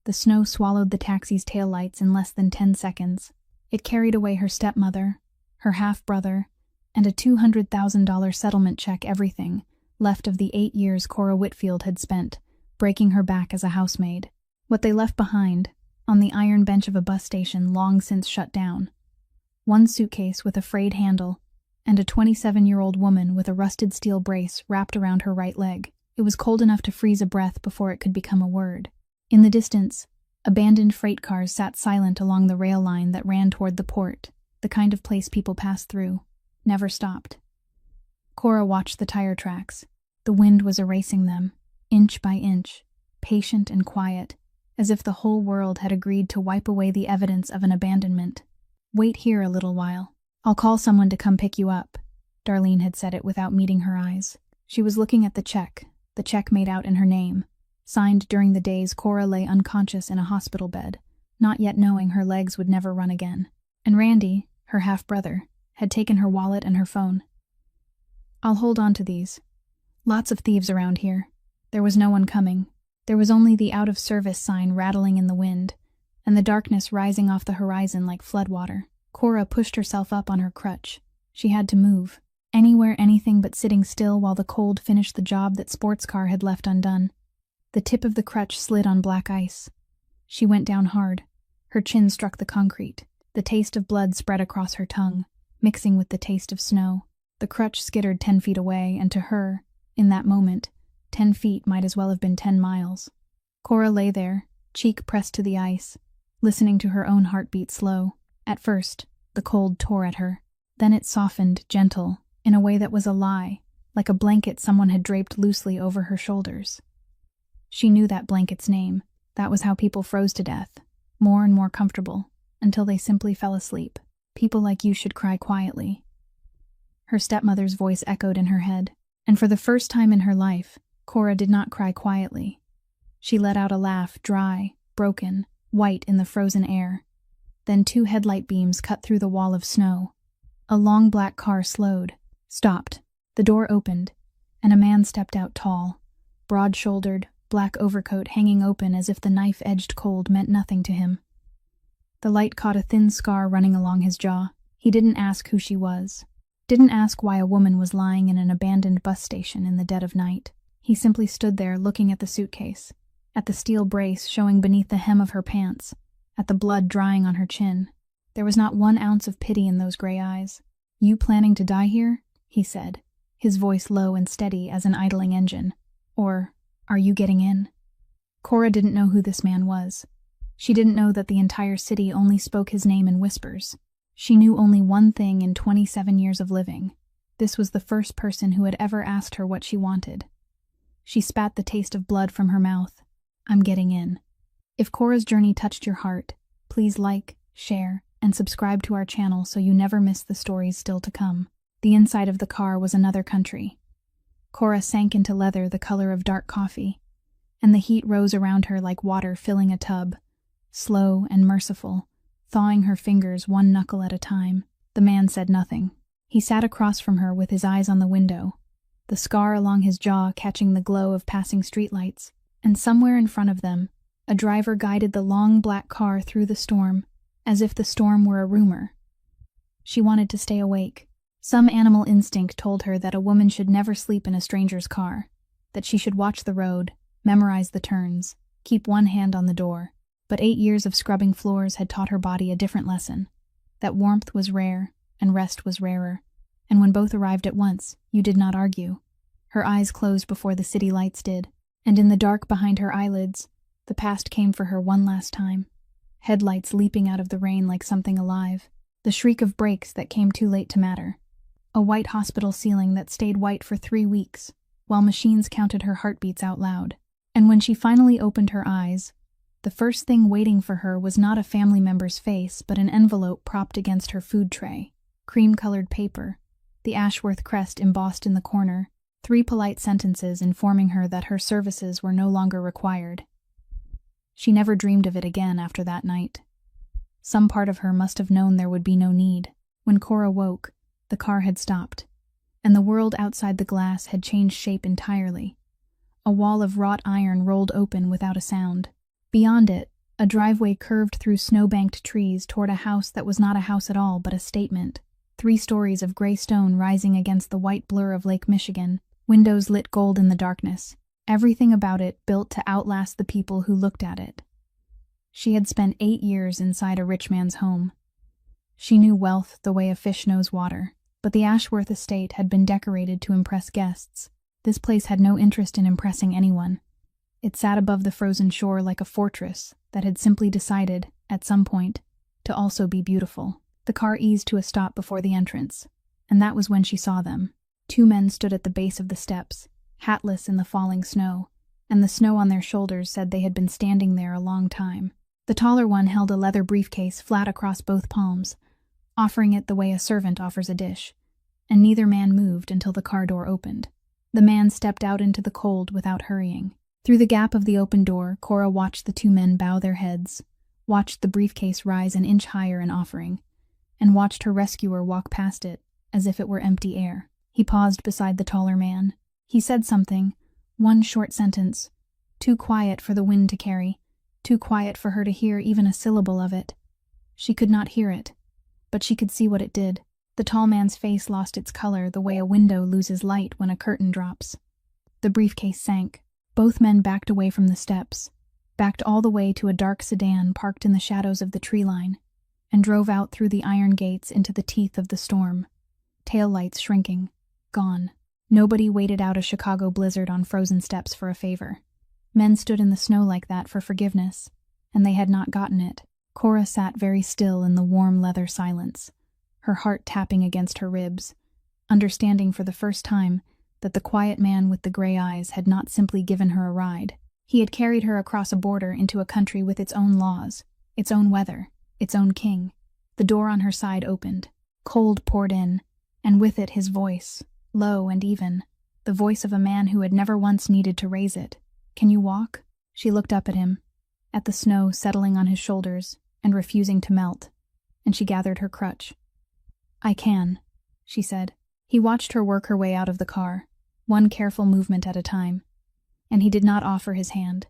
The snow swallowed the taxi's taillights in less than 10 seconds. It carried away her stepmother, her half-brother, and a $200,000 settlement check, everything left of the 8 years Cora Whitfield had spent, breaking her back as a housemaid. What they left behind, on the iron bench of a bus station long since shut down. One suitcase with a frayed handle, and a 27-year-old woman with a rusted steel brace wrapped around her right leg. It was cold enough to freeze a breath before it could become a word. In the distance, abandoned freight cars sat silent along the rail line that ran toward the port, the kind of place people passed through, never stopped. Cora watched the tire tracks. The wind was erasing them, inch by inch, patient and quiet, as if the whole world had agreed to wipe away the evidence of an abandonment. "Wait here a little while. I'll call someone to come pick you up." Darlene had said it without meeting her eyes. She was looking at the check made out in her name, signed during the days Cora lay unconscious in a hospital bed, not yet knowing her legs would never run again. And Randy, her half-brother, had taken her wallet and her phone. "I'll hold on to these. Lots of thieves around here." There was no one coming. There was only the out-of-service sign rattling in the wind, and the darkness rising off the horizon like floodwater. Cora pushed herself up on her crutch. She had to move. Anywhere, anything but sitting still while the cold finished the job that sports car had left undone. The tip of the crutch slid on black ice. She went down hard. Her chin struck the concrete. The taste of blood spread across her tongue, mixing with the taste of snow. The crutch skittered 10 feet away, and to her, in that moment, 10 feet might as well have been 10 miles. Cora lay there, cheek pressed to the ice, listening to her own heartbeat slow. At first, the cold tore at her. Then it softened, gentle, in a way that was a lie, like a blanket someone had draped loosely over her shoulders. She knew that blanket's name. That was how people froze to death, more and more comfortable, until they simply fell asleep. People like you should cry quietly. Her stepmother's voice echoed in her head, and for the first time in her life, Cora did not cry quietly. She let out a laugh, dry, broken, white in the frozen air. Then 2 headlight beams cut through the wall of snow. A long black car slowed, stopped. The door opened, and a man stepped out tall, broad-shouldered, black overcoat hanging open as if the knife-edged cold meant nothing to him. The light caught a thin scar running along his jaw. He didn't ask who she was. Didn't ask why a woman was lying in an abandoned bus station in the dead of night. He simply stood there looking at the suitcase, at the steel brace showing beneath the hem of her pants, at the blood drying on her chin. There was not 1 ounce of pity in those gray eyes. "You planning to die here?" he said, his voice low and steady as an idling engine. "Or, are you getting in?" Cora didn't know who this man was. She didn't know that the entire city only spoke his name in whispers. She knew only one thing in 27 years of living. This was the first person who had ever asked her what she wanted. She spat the taste of blood from her mouth. "I'm getting in." If Cora's journey touched your heart, please like, share, and subscribe to our channel so you never miss the stories still to come. The inside of the car was another country. Cora sank into leather the color of dark coffee, and the heat rose around her like water filling a tub, slow and merciful, thawing her fingers 1 knuckle at a time. The man said nothing. He sat across from her with his eyes on the window, the scar along his jaw catching the glow of passing streetlights, and somewhere in front of them, a driver guided the long black car through the storm, as if the storm were a rumor. She wanted to stay awake. Some animal instinct told her that a woman should never sleep in a stranger's car, that she should watch the road, memorize the turns, keep one hand on the door. But 8 years of scrubbing floors had taught her body a different lesson, that warmth was rare and rest was rarer, and when both arrived at once, you did not argue. Her eyes closed before the city lights did, and in the dark behind her eyelids, the past came for her one last time. Headlights leaping out of the rain like something alive, the shriek of brakes that came too late to matter, a white hospital ceiling that stayed white for 3 weeks, while machines counted her heartbeats out loud. And when she finally opened her eyes, the first thing waiting for her was not a family member's face, but an envelope propped against her food tray. Cream-colored paper, the Ashworth crest embossed in the corner, 3 polite sentences informing her that her services were no longer required. She never dreamed of it again after that night. Some part of her must have known there would be no need. When Cora woke, the car had stopped, and the world outside the glass had changed shape entirely. A wall of wrought iron rolled open without a sound. Beyond it, A driveway curved through snow-banked trees toward a house that was not a house at all but a statement. 3 stories of gray stone rising against the white blur of Lake Michigan, windows lit gold in the darkness. Everything about it built to outlast the people who looked at it. She had spent 8 years inside a rich man's home. She knew wealth the way a fish knows water, but the Ashworth estate had been decorated to impress guests. This place had no interest in impressing anyone. It sat above the frozen shore like a fortress that had simply decided, at some point, to also be beautiful. The car eased to a stop before the entrance, and that was when she saw them. 2 men stood at the base of the steps, hatless in the falling snow, and the snow on their shoulders said they had been standing there a long time. The taller one held a leather briefcase flat across both palms, offering it the way a servant offers a dish, and neither man moved until the car door opened. The man stepped out into the cold without hurrying. Through the gap of the open door, Cora watched the 2 men bow their heads, watched the briefcase rise an inch higher in offering, and watched her rescuer walk past it as if it were empty air. He paused beside the taller man. He said something, one short sentence, too quiet for the wind to carry, too quiet for her to hear even a syllable of it. She could not hear it, but she could see what it did. The tall man's face lost its color the way a window loses light when a curtain drops. The briefcase sank. Both men backed away from the steps, backed all the way to a dark sedan parked in the shadows of the tree line, and drove out through the iron gates into the teeth of the storm. Tail lights shrinking, gone. Nobody waited out a Chicago blizzard on frozen steps for a favor. Men stood in the snow like that for forgiveness, and they had not gotten it. Cora sat very still in the warm leather silence, her heart tapping against her ribs, understanding for the first time that the quiet man with the gray eyes had not simply given her a ride. He had carried her across a border into a country with its own laws, its own weather, its own king. The door on her side opened. Cold poured in, and with it his voice, low and even, the voice of a man who had never once needed to raise it. "Can you walk?" She looked up at him, at the snow settling on his shoulders and refusing to melt, and she gathered her crutch. "I can," she said. He watched her work her way out of the car, one careful movement at a time, and he did not offer his hand,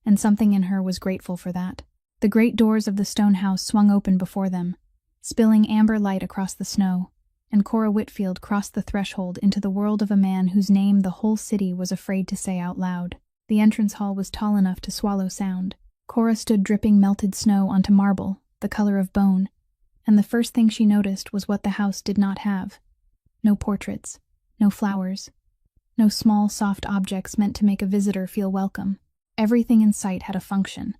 and something in her was grateful for that. The great doors of the stone house swung open before them, spilling amber light across the snow, and Cora Whitfield crossed the threshold into the world of a man whose name the whole city was afraid to say out loud. The entrance hall was tall enough to swallow sound. Cora stood dripping melted snow onto marble, the color of bone, and the first thing she noticed was what the house did not have. No portraits, no flowers, no small, soft objects meant to make a visitor feel welcome. Everything in sight had a function,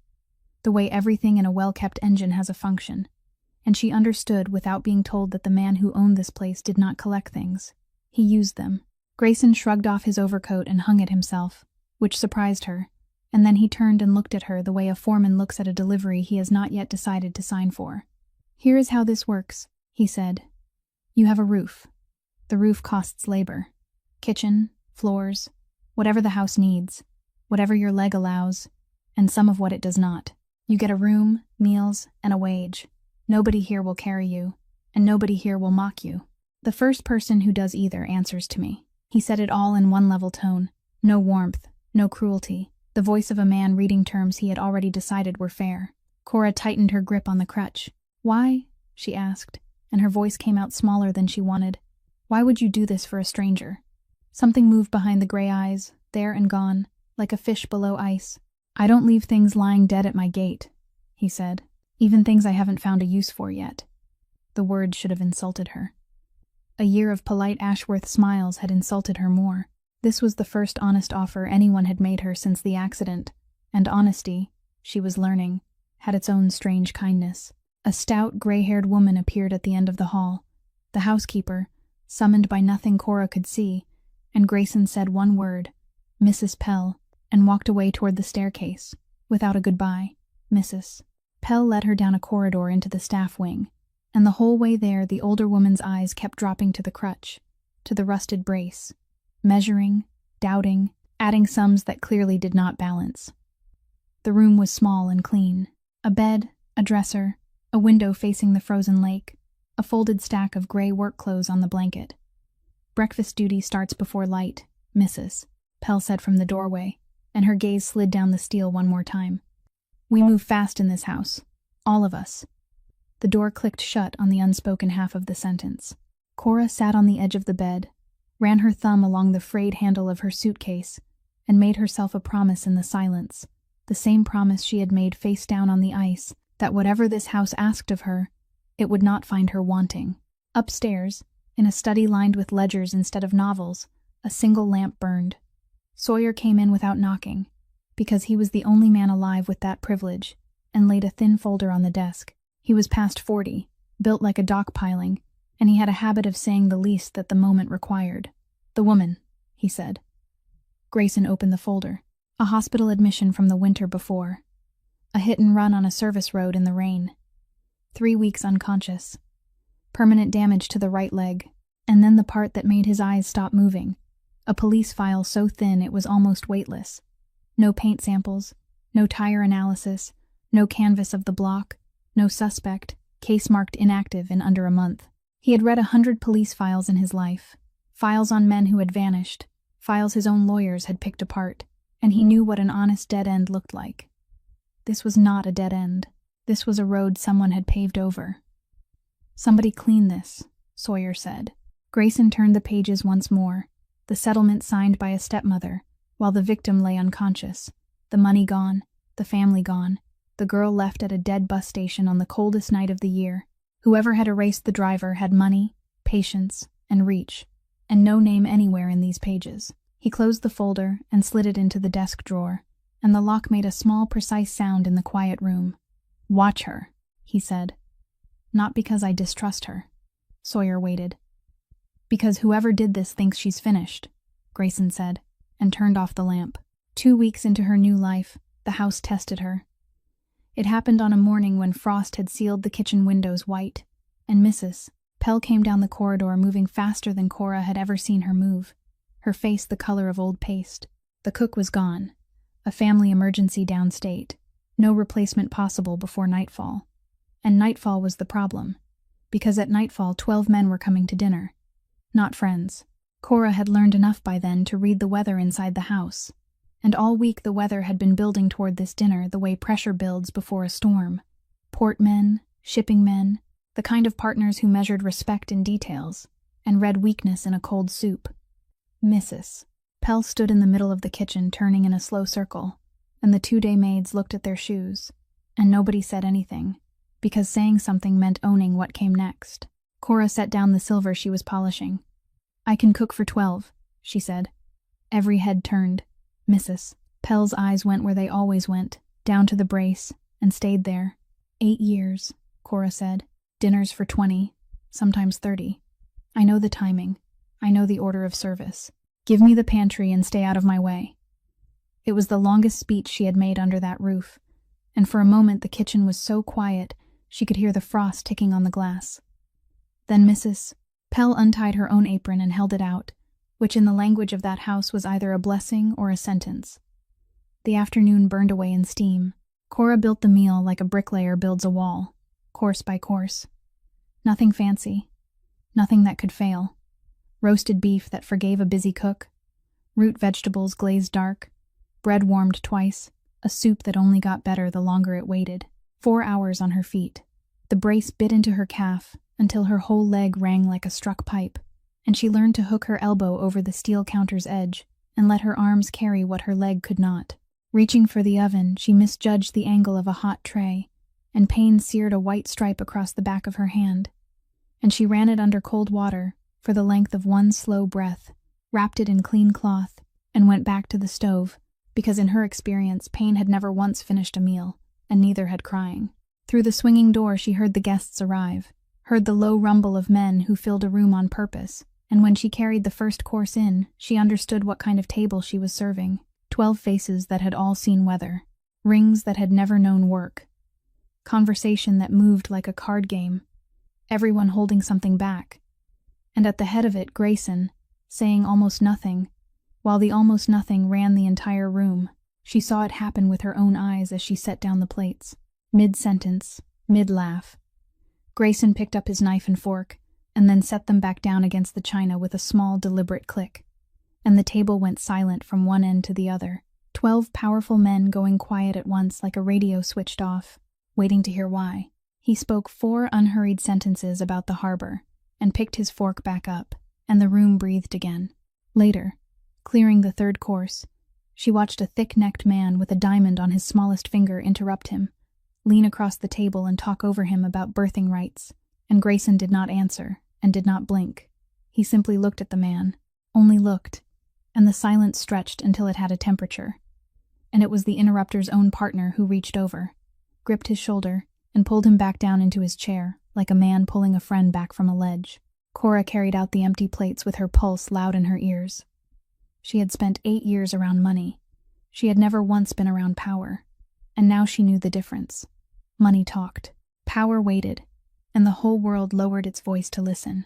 the way everything in a well-kept engine has a function, and she understood without being told that the man who owned this place did not collect things. He used them. Grayson shrugged off his overcoat and hung it himself, which surprised her, and then he turned and looked at her the way a foreman looks at a delivery he has not yet decided to sign for. "Here is how this works," he said. "You have a roof. The roof costs labor. Kitchen, floors, whatever the house needs, whatever your leg allows, and some of what it does not. You get a room, meals, and a wage. Nobody here will carry you, and nobody here will mock you. The first person who does either answers to me." He said it all in one level tone. No warmth, no cruelty. The voice of a man reading terms he had already decided were fair. Cora tightened her grip on the crutch. "Why?" she asked, and her voice came out smaller than she wanted. "Why would you do this for a stranger?" Something moved behind the gray eyes, there and gone, like a fish below ice. "I don't leave things lying dead at my gate," he said. "Even things I haven't found a use for yet." The words should have insulted her. A year of polite Ashworth smiles had insulted her more. This was the first honest offer anyone had made her since the accident, and honesty, she was learning, had its own strange kindness. A stout, gray-haired woman appeared at the end of the hall, the housekeeper, summoned by nothing Cora could see, and Grayson said one word, "Mrs. Pell," and walked away toward the staircase, without a goodbye. "Mrs." Pell led her down a corridor into the staff wing, and the whole way there the older woman's eyes kept dropping to the crutch, to the rusted brace, measuring, doubting, adding sums that clearly did not balance. The room was small and clean. A bed, a dresser, a window facing the frozen lake, a folded stack of gray work clothes on the blanket. "Breakfast duty starts before light, Mrs." Pell said from the doorway, and her gaze slid down the steel one more time. We move fast in this house. All of us. The door clicked shut on the unspoken half of the sentence. Cora sat on the edge of the bed, ran her thumb along the frayed handle of her suitcase, and made herself a promise in the silence, the same promise she had made face down on the ice, that whatever this house asked of her, it would not find her wanting. Upstairs, in a study lined with ledgers instead of novels, a single lamp burned. Sawyer came in without knocking, because he was the only man alive with that privilege, and laid a thin folder on the desk. He was past 40, built like a dock piling, and he had a habit of saying the least that the moment required. "The woman," he said. Grayson opened the folder. A hospital admission from the winter before. A hit and run on a service road in the rain. 3 weeks unconscious. Permanent damage to the right leg, and then the part that made his eyes stop moving. A police file so thin it was almost weightless. No paint samples, no tire analysis, no canvas of the block, no suspect, case marked inactive in under a month. He had read 100 police files in his life, files on men who had vanished, files his own lawyers had picked apart, and he knew what an honest dead end looked like. This was not a dead end. This was a road someone had paved over. "Somebody clean this," Sawyer said. Grayson turned the pages once more, the settlement signed by a stepmother, while the victim lay unconscious, the money gone, the family gone, the girl left at a dead bus station on the coldest night of the year. Whoever had erased the driver had money, patience, and reach, and no name anywhere in these pages. He closed the folder and slid it into the desk drawer, and the lock made a small, precise sound in the quiet room. "Watch her," he said. "Not because I distrust her." Sawyer waited. "Because whoever did this thinks she's finished," Grayson said, and turned off the lamp. 2 weeks into her new life, the house tested her. It happened on a morning when frost had sealed the kitchen windows white, and Mrs. Pell came down the corridor moving faster than Cora had ever seen her move, her face the color of old paste. The cook was gone, a family emergency downstate, no replacement possible before nightfall. And nightfall was the problem, because at nightfall 12 men were coming to dinner. Not friends. Cora had learned enough by then to read the weather inside the house, and all week the weather had been building toward this dinner the way pressure builds before a storm. Port men, shipping men, the kind of partners who measured respect in details, and read weakness in a cold soup. Mrs. Pell stood in the middle of the kitchen turning in a slow circle, and the 2-day maids looked at their shoes, and nobody said anything, because saying something meant owning what came next. Cora set down the silver she was polishing. "I can cook for 12, she said. Every head turned. Mrs. Pell's eyes went where they always went, down to the brace, and stayed there. 8 years, Cora said. Dinners for 20, sometimes 30. I know the timing. I know the order of service. Give me the pantry and stay out of my way." It was the longest speech she had made under that roof, and for a moment the kitchen was so quiet she could hear the frost ticking on the glass. Then Mrs. Pell untied her own apron and held it out, which in the language of that house was either a blessing or a sentence. The afternoon burned away in steam. Cora built the meal like a bricklayer builds a wall, course by course. Nothing fancy. Nothing that could fail. Roasted beef that forgave a busy cook. Root vegetables glazed dark. Bread warmed twice. A soup that only got better the longer it waited. 4 hours on her feet. The brace bit into her calf until her whole leg rang like a struck pipe, and she learned to hook her elbow over the steel counter's edge and let her arms carry what her leg could not. Reaching for the oven, she misjudged the angle of a hot tray, and pain seared a white stripe across the back of her hand. And she ran it under cold water for the length of one slow breath, wrapped it in clean cloth, and went back to the stove, because in her experience pain had never once finished a meal, and neither had crying. Through the swinging door she heard the guests arrive, heard the low rumble of men who filled a room on purpose, and when she carried the first course in, she understood what kind of table she was serving. 12 faces that had all seen weather, rings that had never known work, conversation that moved like a card game, everyone holding something back, and at the head of it Grayson, saying almost nothing, while the almost nothing ran the entire room. She saw it happen with her own eyes as she set down the plates. Mid-sentence, mid-laugh. Grayson picked up his knife and fork, and then set them back down against the china with a small, deliberate click. And the table went silent from one end to the other, 12 powerful men going quiet at once like a radio switched off, waiting to hear why. He spoke 4 unhurried sentences about the harbor, and picked his fork back up, and the room breathed again. Later, clearing the 3rd course, she watched a thick-necked man with a diamond on his smallest finger interrupt him, lean across the table and talk over him about birthing rights, and Grayson did not answer, and did not blink. He simply looked at the man, only looked, and the silence stretched until it had a temperature. And it was the interrupter's own partner who reached over, gripped his shoulder, and pulled him back down into his chair, like a man pulling a friend back from a ledge. Cora carried out the empty plates with her pulse loud in her ears. She had spent 8 years around money. She had never once been around power, and now she knew the difference. Money talked, power waited, and the whole world lowered its voice to listen.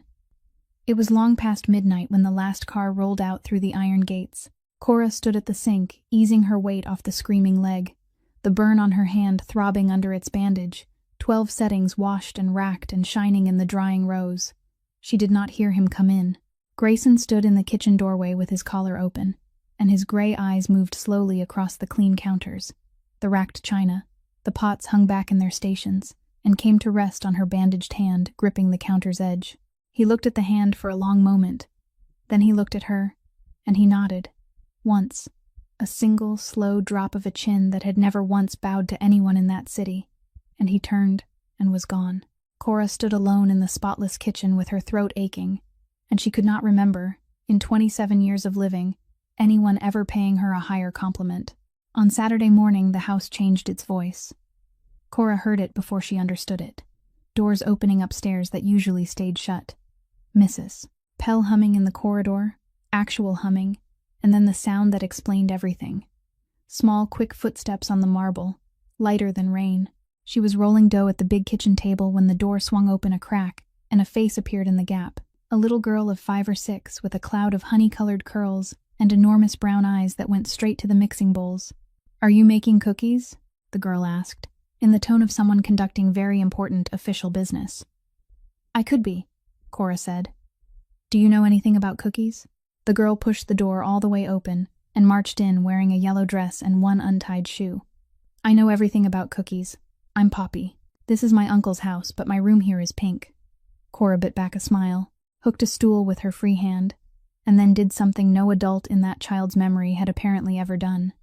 It was long past midnight when the last car rolled out through the iron gates. Cora stood at the sink, easing her weight off the screaming leg, the burn on her hand throbbing under its bandage, 12 settings washed and racked and shining in the drying rose. She did not hear him come in. Grayson stood in the kitchen doorway with his collar open, and his gray eyes moved slowly across the clean counters, the racked china, the pots hung back in their stations, and came to rest on her bandaged hand, gripping the counter's edge. He looked at the hand for a long moment. Then he looked at her, and he nodded. Once, a single, slow drop of a chin that had never once bowed to anyone in that city, and he turned and was gone. Cora stood alone in the spotless kitchen with her throat aching, and she could not remember, in 27 years of living, anyone ever paying her a higher compliment. On Saturday morning, the house changed its voice. Cora heard it before she understood it. Doors opening upstairs that usually stayed shut. Mrs. Pell humming in the corridor, actual humming, and then the sound that explained everything. Small, quick footsteps on the marble, lighter than rain. She was rolling dough at the big kitchen table when the door swung open a crack, and a face appeared in the gap. A little girl of 5 or 6 with a cloud of honey-colored curls and enormous brown eyes that went straight to the mixing bowls. "Are you making cookies?" the girl asked, in the tone of someone conducting very important official business. "I could be," Cora said. "Do you know anything about cookies?" The girl pushed the door all the way open and marched in wearing a yellow dress and 1 untied shoe. "I know everything about cookies. I'm Poppy. This is my uncle's house, but my room here is pink." Cora bit back a smile, hooked a stool with her free hand, and then did something no adult in that child's memory had apparently ever done.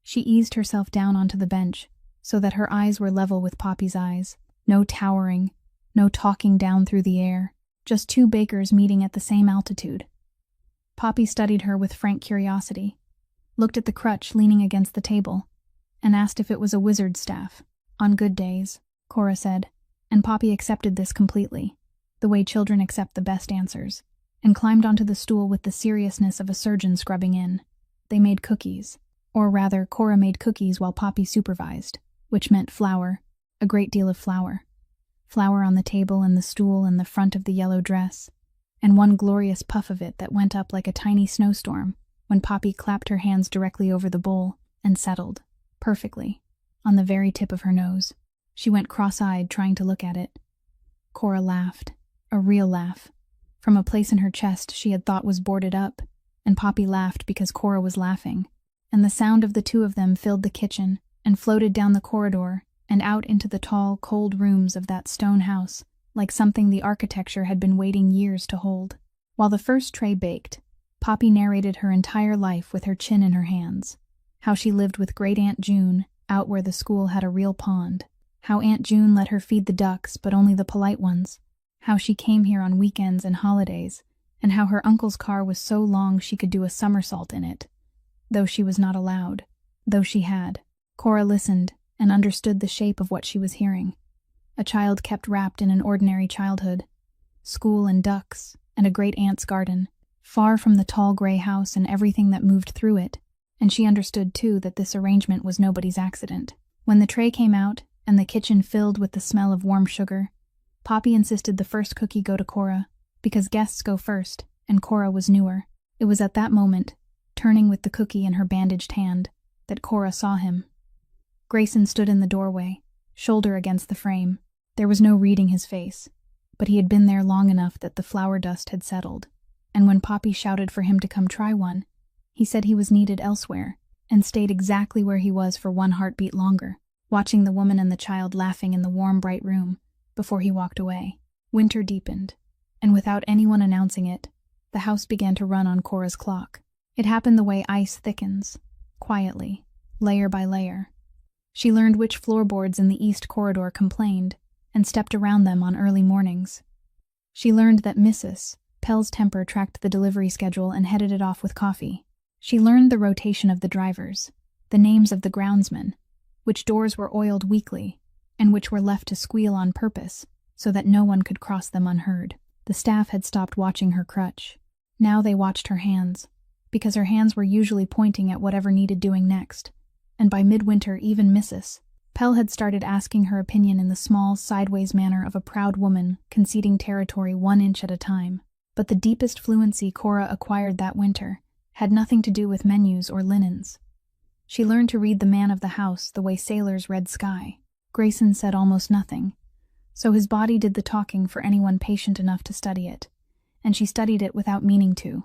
She eased herself down onto the bench so that her eyes were level with Poppy's eyes. No towering, no talking down through the air, just 2 bakers meeting at the same altitude. Poppy studied her with frank curiosity, looked at the crutch leaning against the table, and asked if it was a wizard's staff. "On good days," Cora said, and Poppy accepted this completely, the way children accept the best answers, and climbed onto the stool with the seriousness of a surgeon scrubbing in. They made cookies, or rather, Cora made cookies while Poppy supervised, which meant flour, a great deal of flour. Flour on the table and the stool and the front of the yellow dress, and 1 glorious puff of it that went up like a tiny snowstorm when Poppy clapped her hands directly over the bowl and settled, perfectly, on the very tip of her nose. She went cross-eyed trying to look at it. Cora laughed, a real laugh, from a place in her chest she had thought was boarded up, and Poppy laughed because Cora was laughing, and the sound of the 2 of them filled the kitchen and floated down the corridor and out into the tall, cold rooms of that stone house, like something the architecture had been waiting years to hold. While the first tray baked, Poppy narrated her entire life with her chin in her hands. How she lived with Great Aunt June, out where the school had a real pond. How Aunt June let her feed the ducks, but only the polite ones. How she came here on weekends and holidays, and how her uncle's car was so long she could do a somersault in it, though she was not allowed, though she had. Cora listened and understood the shape of what she was hearing. A child kept wrapped in an ordinary childhood. School and ducks, and a great aunt's garden, far from the tall gray house and everything that moved through it, and she understood, too, that this arrangement was nobody's accident. When the tray came out, and the kitchen filled with the smell of warm sugar, Poppy insisted the first cookie go to Cora, because guests go first, and Cora was newer. It was at that moment, turning with the cookie in her bandaged hand, that Cora saw him. Grayson stood in the doorway, shoulder against the frame. There was no reading his face, but he had been there long enough that the flour dust had settled, and when Poppy shouted for him to come try one, he said he was needed elsewhere. and stayed exactly where he was for one heartbeat longer, watching the woman and the child laughing in the warm, bright room before he walked away. Winter deepened, and without anyone announcing it, the house began to run on Cora's clock. It happened the way ice thickens, quietly, layer by layer. She learned which floorboards in the east corridor complained, and stepped around them on early mornings. She learned that Mrs. Pell's temper tracked the delivery schedule and headed it off with coffee. She learned the rotation of the drivers, the names of the groundsmen, which doors were oiled weekly, and which were left to squeal on purpose so that no one could cross them unheard. The staff had stopped watching her crutch. Now they watched her hands, because her hands were usually pointing at whatever needed doing next, and by midwinter even Mrs. Pell had started asking her opinion in the small, sideways manner of a proud woman conceding territory 1 inch at a time. But the deepest fluency Cora acquired that winter had nothing to do with menus or linens. She learned to read the man of the house the way sailors read sky. Grayson said almost nothing, so his body did the talking for anyone patient enough to study it, and she studied it without meaning to,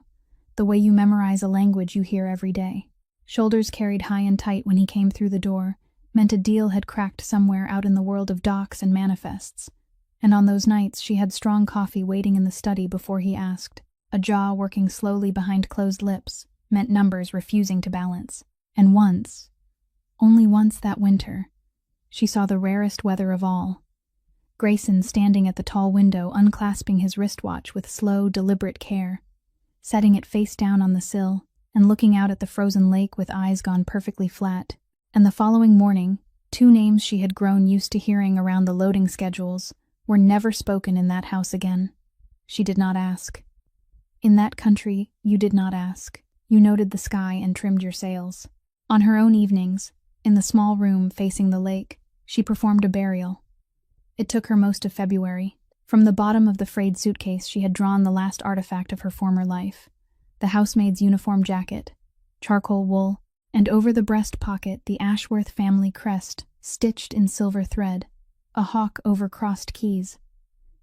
the way you memorize a language you hear every day. Shoulders carried high and tight when he came through the door meant a deal had cracked somewhere out in the world of docs and manifests, and on those nights she had strong coffee waiting in the study before he asked. A jaw working slowly behind closed lips meant numbers refusing to balance. And once, only once that winter, she saw the rarest weather of all. Grayson standing at the tall window unclasping his wristwatch with slow, deliberate care, setting it face down on the sill, and looking out at the frozen lake with eyes gone perfectly flat. And the following morning, 2 names she had grown used to hearing around the loading schedules were never spoken in that house again. She did not ask. In that country, you did not ask. You noted the sky and trimmed your sails. On her own evenings, in the small room facing the lake, she performed a burial. It took her most of February. From the bottom of the frayed suitcase she had drawn the last artifact of her former life, the housemaid's uniform jacket, charcoal wool, and over the breast pocket the Ashworth family crest stitched in silver thread, a hawk over crossed keys,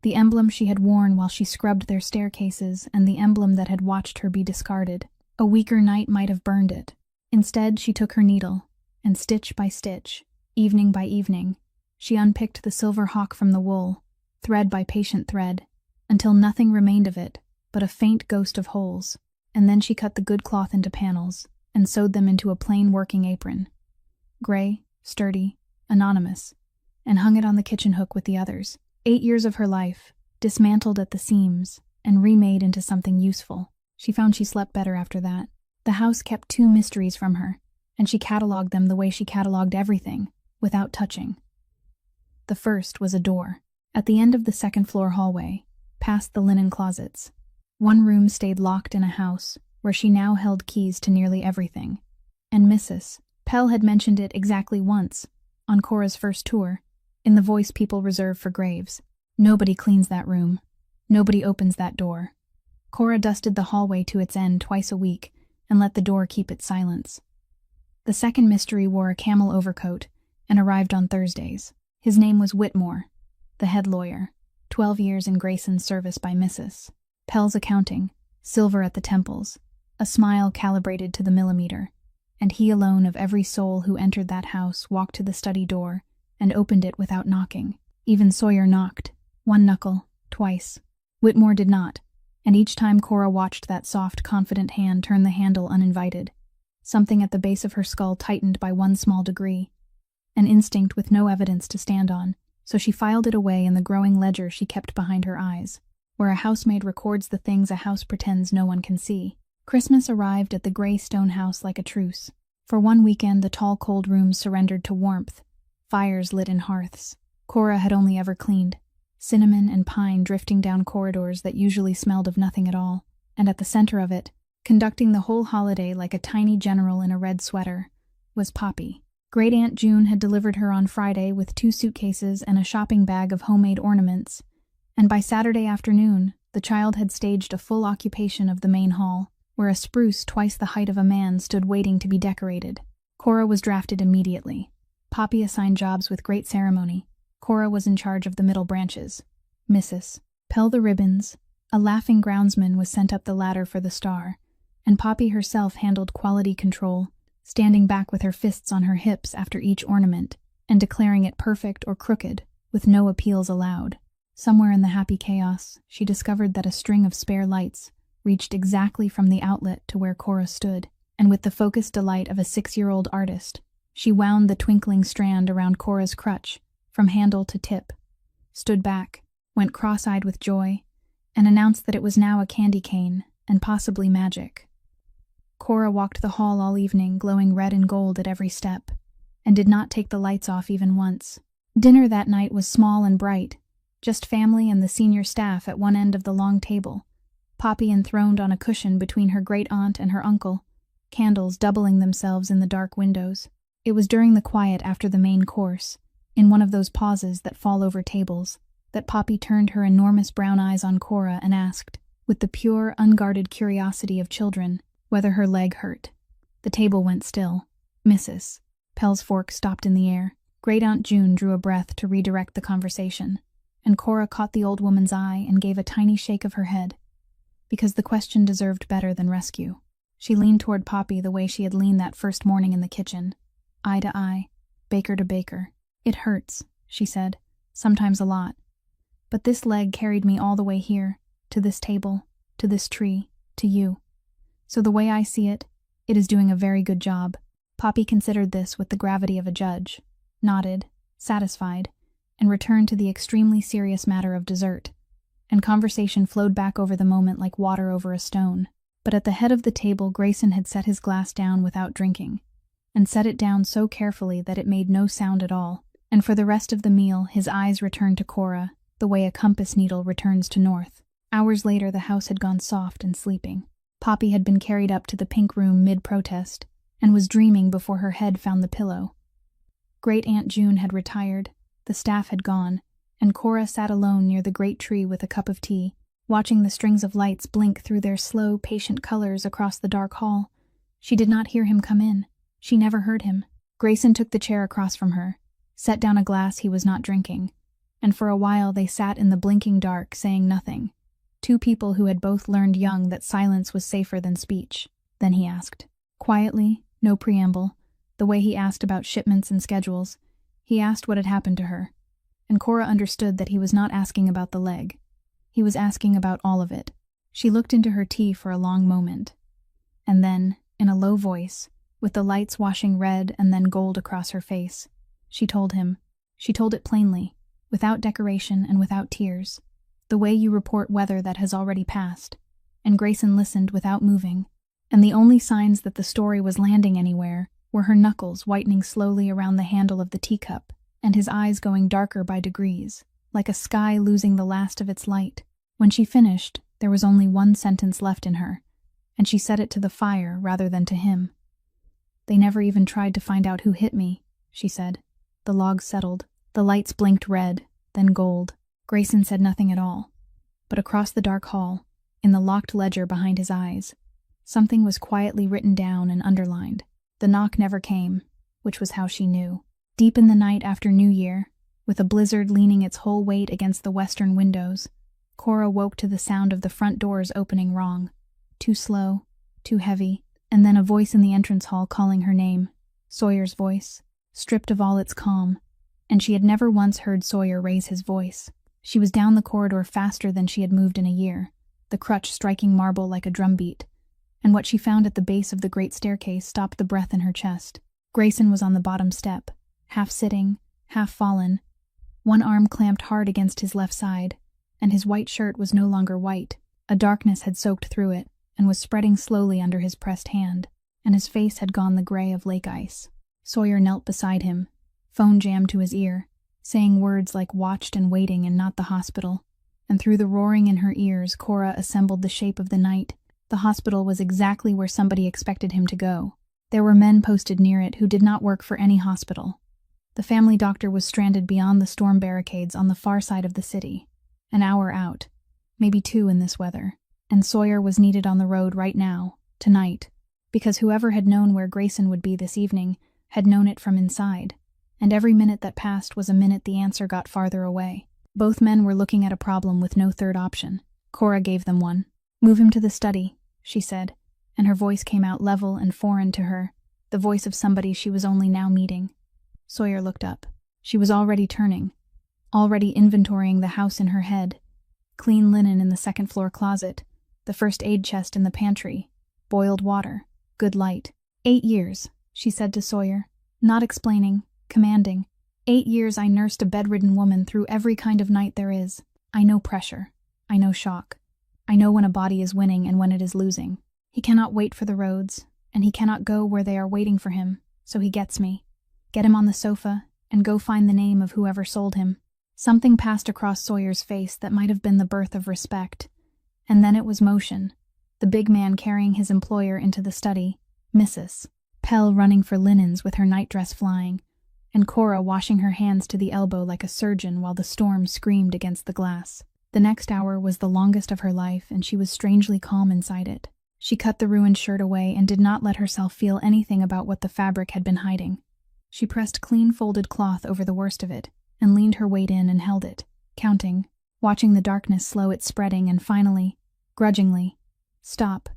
the emblem she had worn while she scrubbed their staircases and the emblem that had watched her be discarded. A weaker night might have burned it. Instead, she took her needle, and stitch by stitch, evening by evening, she unpicked the silver hawk from the wool, thread by patient thread, until nothing remained of it but a faint ghost of holes, and then she cut the good cloth into panels and sewed them into a plain working apron, gray, sturdy, anonymous, and hung it on the kitchen hook with the others. 8 years of her life, dismantled at the seams and remade into something useful. She found she slept better after that. The house kept 2 mysteries from her, and she catalogued them the way she catalogued everything, without touching. The first was a door. At the end of the second-floor hallway, past the linen closets, one room stayed locked in a house where she now held keys to nearly everything, and Mrs. Pell had mentioned it exactly once, on Cora's first tour, in the voice people reserve for graves. Nobody cleans that room. Nobody opens that door. Cora dusted the hallway to its end twice a week and let the door keep its silence. The second mystery wore a camel overcoat and arrived on Thursdays. His name was Whitmore, the head lawyer, 12 years in Grayson's service by Mrs. Pell's accounting, silver at the temples, a smile calibrated to the millimeter, and he alone of every soul who entered that house walked to the study door and opened it without knocking. Even Sawyer knocked, 1 knuckle, twice. Whitmore did not, and each time Cora watched that soft, confident hand turn the handle uninvited, something at the base of her skull tightened by 1 small degree, an instinct with no evidence to stand on, so she filed it away in the growing ledger she kept behind her eyes, where a housemaid records the things a house pretends no one can see. Christmas arrived at the gray stone house like a truce. For 1 weekend the tall cold rooms surrendered to warmth, fires lit in hearths. Cora had only ever cleaned, cinnamon and pine drifting down corridors that usually smelled of nothing at all, and at the center of it, conducting the whole holiday like a tiny general in a red sweater, was Poppy. Great Aunt June had delivered her on Friday with 2 suitcases and a shopping bag of homemade ornaments, and by Saturday afternoon, the child had staged a full occupation of the main hall, where a spruce twice the height of a man stood waiting to be decorated. Cora was drafted immediately. Poppy assigned jobs with great ceremony. Cora was in charge of the middle branches. Mrs. Pell the ribbons, a laughing groundsman was sent up the ladder for the star, and Poppy herself handled quality control, standing back with her fists on her hips after each ornament, and declaring it perfect or crooked, with no appeals allowed. Somewhere in the happy chaos, she discovered that a string of spare lights reached exactly from the outlet to where Cora stood, and with the focused delight of a 6-year-old artist, she wound the twinkling strand around Cora's crutch, from handle to tip, stood back, went cross-eyed with joy, and announced that it was now a candy cane, and possibly magic. Cora walked the hall all evening, glowing red and gold at every step, and did not take the lights off even once. Dinner that night was small and bright, just family and the senior staff at one end of the long table, Poppy enthroned on a cushion between her great-aunt and her uncle, candles doubling themselves in the dark windows. It was during the quiet after the main course, in one of those pauses that fall over tables, that Poppy turned her enormous brown eyes on Cora and asked, with the pure, unguarded curiosity of children, whether her leg hurt. The table went still. Mrs. Pell's fork stopped in the air. Great-Aunt June drew a breath to redirect the conversation, and Cora caught the old woman's eye and gave a tiny shake of her head, because the question deserved better than rescue. She leaned toward Poppy the way she had leaned that first morning in the kitchen, eye to eye, baker to baker. "It hurts," she said, "sometimes a lot. But this leg carried me all the way here, to this table, to this tree, to you. So the way I see it, it is doing a very good job." Poppy considered this with the gravity of a judge, nodded, satisfied, and returned to the extremely serious matter of dessert, and conversation flowed back over the moment like water over a stone. But at the head of the table, Grayson had set his glass down without drinking, and set it down so carefully that it made no sound at all, and for the rest of the meal his eyes returned to Cora, the way a compass needle returns to north. Hours later the house had gone soft and sleeping. Poppy had been carried up to the pink room mid-protest, and was dreaming before her head found the pillow. Great-Aunt June had retired, the staff had gone, and Cora sat alone near the great tree with a cup of tea, watching the strings of lights blink through their slow, patient colors across the dark hall. She did not hear him come in. She never heard him. Grayson took the chair across from her, set down a glass he was not drinking, and for a while they sat in the blinking dark, saying nothing. Two people who had both learned young that silence was safer than speech. Then he asked, quietly, no preamble, the way he asked about shipments and schedules. He asked what had happened to her, and Cora understood that he was not asking about the leg. He was asking about all of it. She looked into her tea for a long moment, and then, in a low voice, with the lights washing red and then gold across her face, she told him. She told it plainly, without decoration and without tears, the way you report weather that has already passed. And Grayson listened without moving, and the only signs that the story was landing anywhere were her knuckles whitening slowly around the handle of the teacup, and his eyes going darker by degrees, like a sky losing the last of its light. When she finished, there was only one sentence left in her, and she said it to the fire rather than to him. "They never even tried to find out who hit me," she said. The logs settled. The lights blinked red, then gold. Grayson said nothing at all. But across the dark hall, in the locked ledger behind his eyes, something was quietly written down and underlined. The knock never came, which was how she knew. Deep in the night after New Year, with a blizzard leaning its whole weight against the western windows, Cora woke to the sound of the front doors opening wrong. Too slow, too heavy, and then a voice in the entrance hall calling her name. Sawyer's voice, stripped of all its calm, and she had never once heard Sawyer raise his voice. She was down the corridor faster than she had moved in a year, the crutch striking marble like a drumbeat, and what she found at the base of the great staircase stopped the breath in her chest. Grayson was on the bottom step, half sitting, half fallen, one arm clamped hard against his left side, and his white shirt was no longer white. A darkness had soaked through it, and was spreading slowly under his pressed hand, and his face had gone the gray of lake ice. Sawyer knelt beside him, phone jammed to his ear, saying words like watched and waiting and not the hospital, and through the roaring in her ears Cora assembled the shape of the night. The hospital was exactly where somebody expected him to go. There were men posted near it who did not work for any hospital. The family doctor was stranded beyond the storm barricades on the far side of the city, an hour out, maybe 2 in this weather, and Sawyer was needed on the road right now, tonight, because whoever had known where Grayson would be this evening had known it from inside, and every minute that passed was a minute the answer got farther away. Both men were looking at a problem with no third option. Cora gave them one. "Move him to the study," she said, and her voice came out level and foreign to her. the voice of somebody she was only now meeting. Sawyer looked up. She was already turning, already inventorying the house in her head. Clean linen in the second-floor closet, the first aid chest in the pantry, boiled water, good light. 8 years, she said to Sawyer, not explaining, commanding. 8 years I nursed a bedridden woman through every kind of night there is. I know pressure. I know shock. I know when a body is winning and when it is losing. He cannot wait for the roads, and he cannot go where they are waiting for him, so he gets me. Get him on the sofa, and go find the name of whoever sold him. Something passed across Sawyer's face that might have been the birth of respect. And then it was motion. The big man carrying his employer into the study, Mrs. Pell running for linens with her nightdress flying, and Cora washing her hands to the elbow like a surgeon while the storm screamed against the glass. The next hour was the longest of her life, and she was strangely calm inside it. She cut the ruined shirt away and did not let herself feel anything about what the fabric had been hiding. She pressed clean folded cloth over the worst of it, and leaned her weight in and held it, counting, watching the darkness slow its spreading, and finally, grudgingly, stop,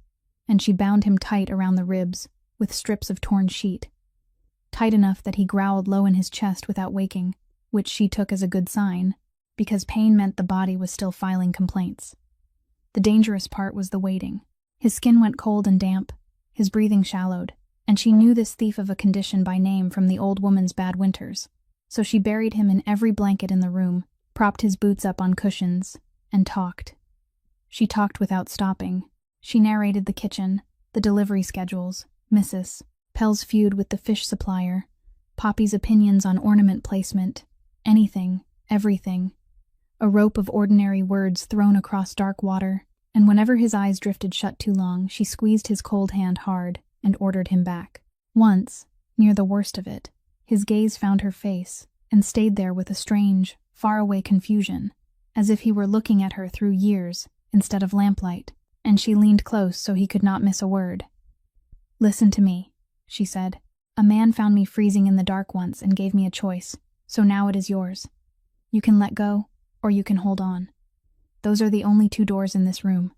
and she bound him tight around the ribs with strips of torn sheet. Tight enough that he growled low in his chest without waking, which she took as a good sign, because pain meant the body was still filing complaints. The dangerous part was the waiting. His skin went cold and damp, his breathing shallowed, and she knew this thief of a condition by name from the old woman's bad winters. So she buried him in every blanket in the room, propped his boots up on cushions, and talked. She talked without stopping. She narrated the kitchen, the delivery schedules, Mrs. Pell's feud with the fish supplier, Poppy's opinions on ornament placement, anything, everything. A rope of ordinary words thrown across dark water, and whenever his eyes drifted shut too long, she squeezed his cold hand hard and ordered him back. Once, near the worst of it, his gaze found her face and stayed there with a strange, faraway confusion, as if he were looking at her through years instead of lamplight, and she leaned close so he could not miss a word. "Listen to me," she said. "A man found me freezing in the dark once and gave me a choice, so now it is yours. You can let go, or you can hold on. Those are the only 2 doors in this room.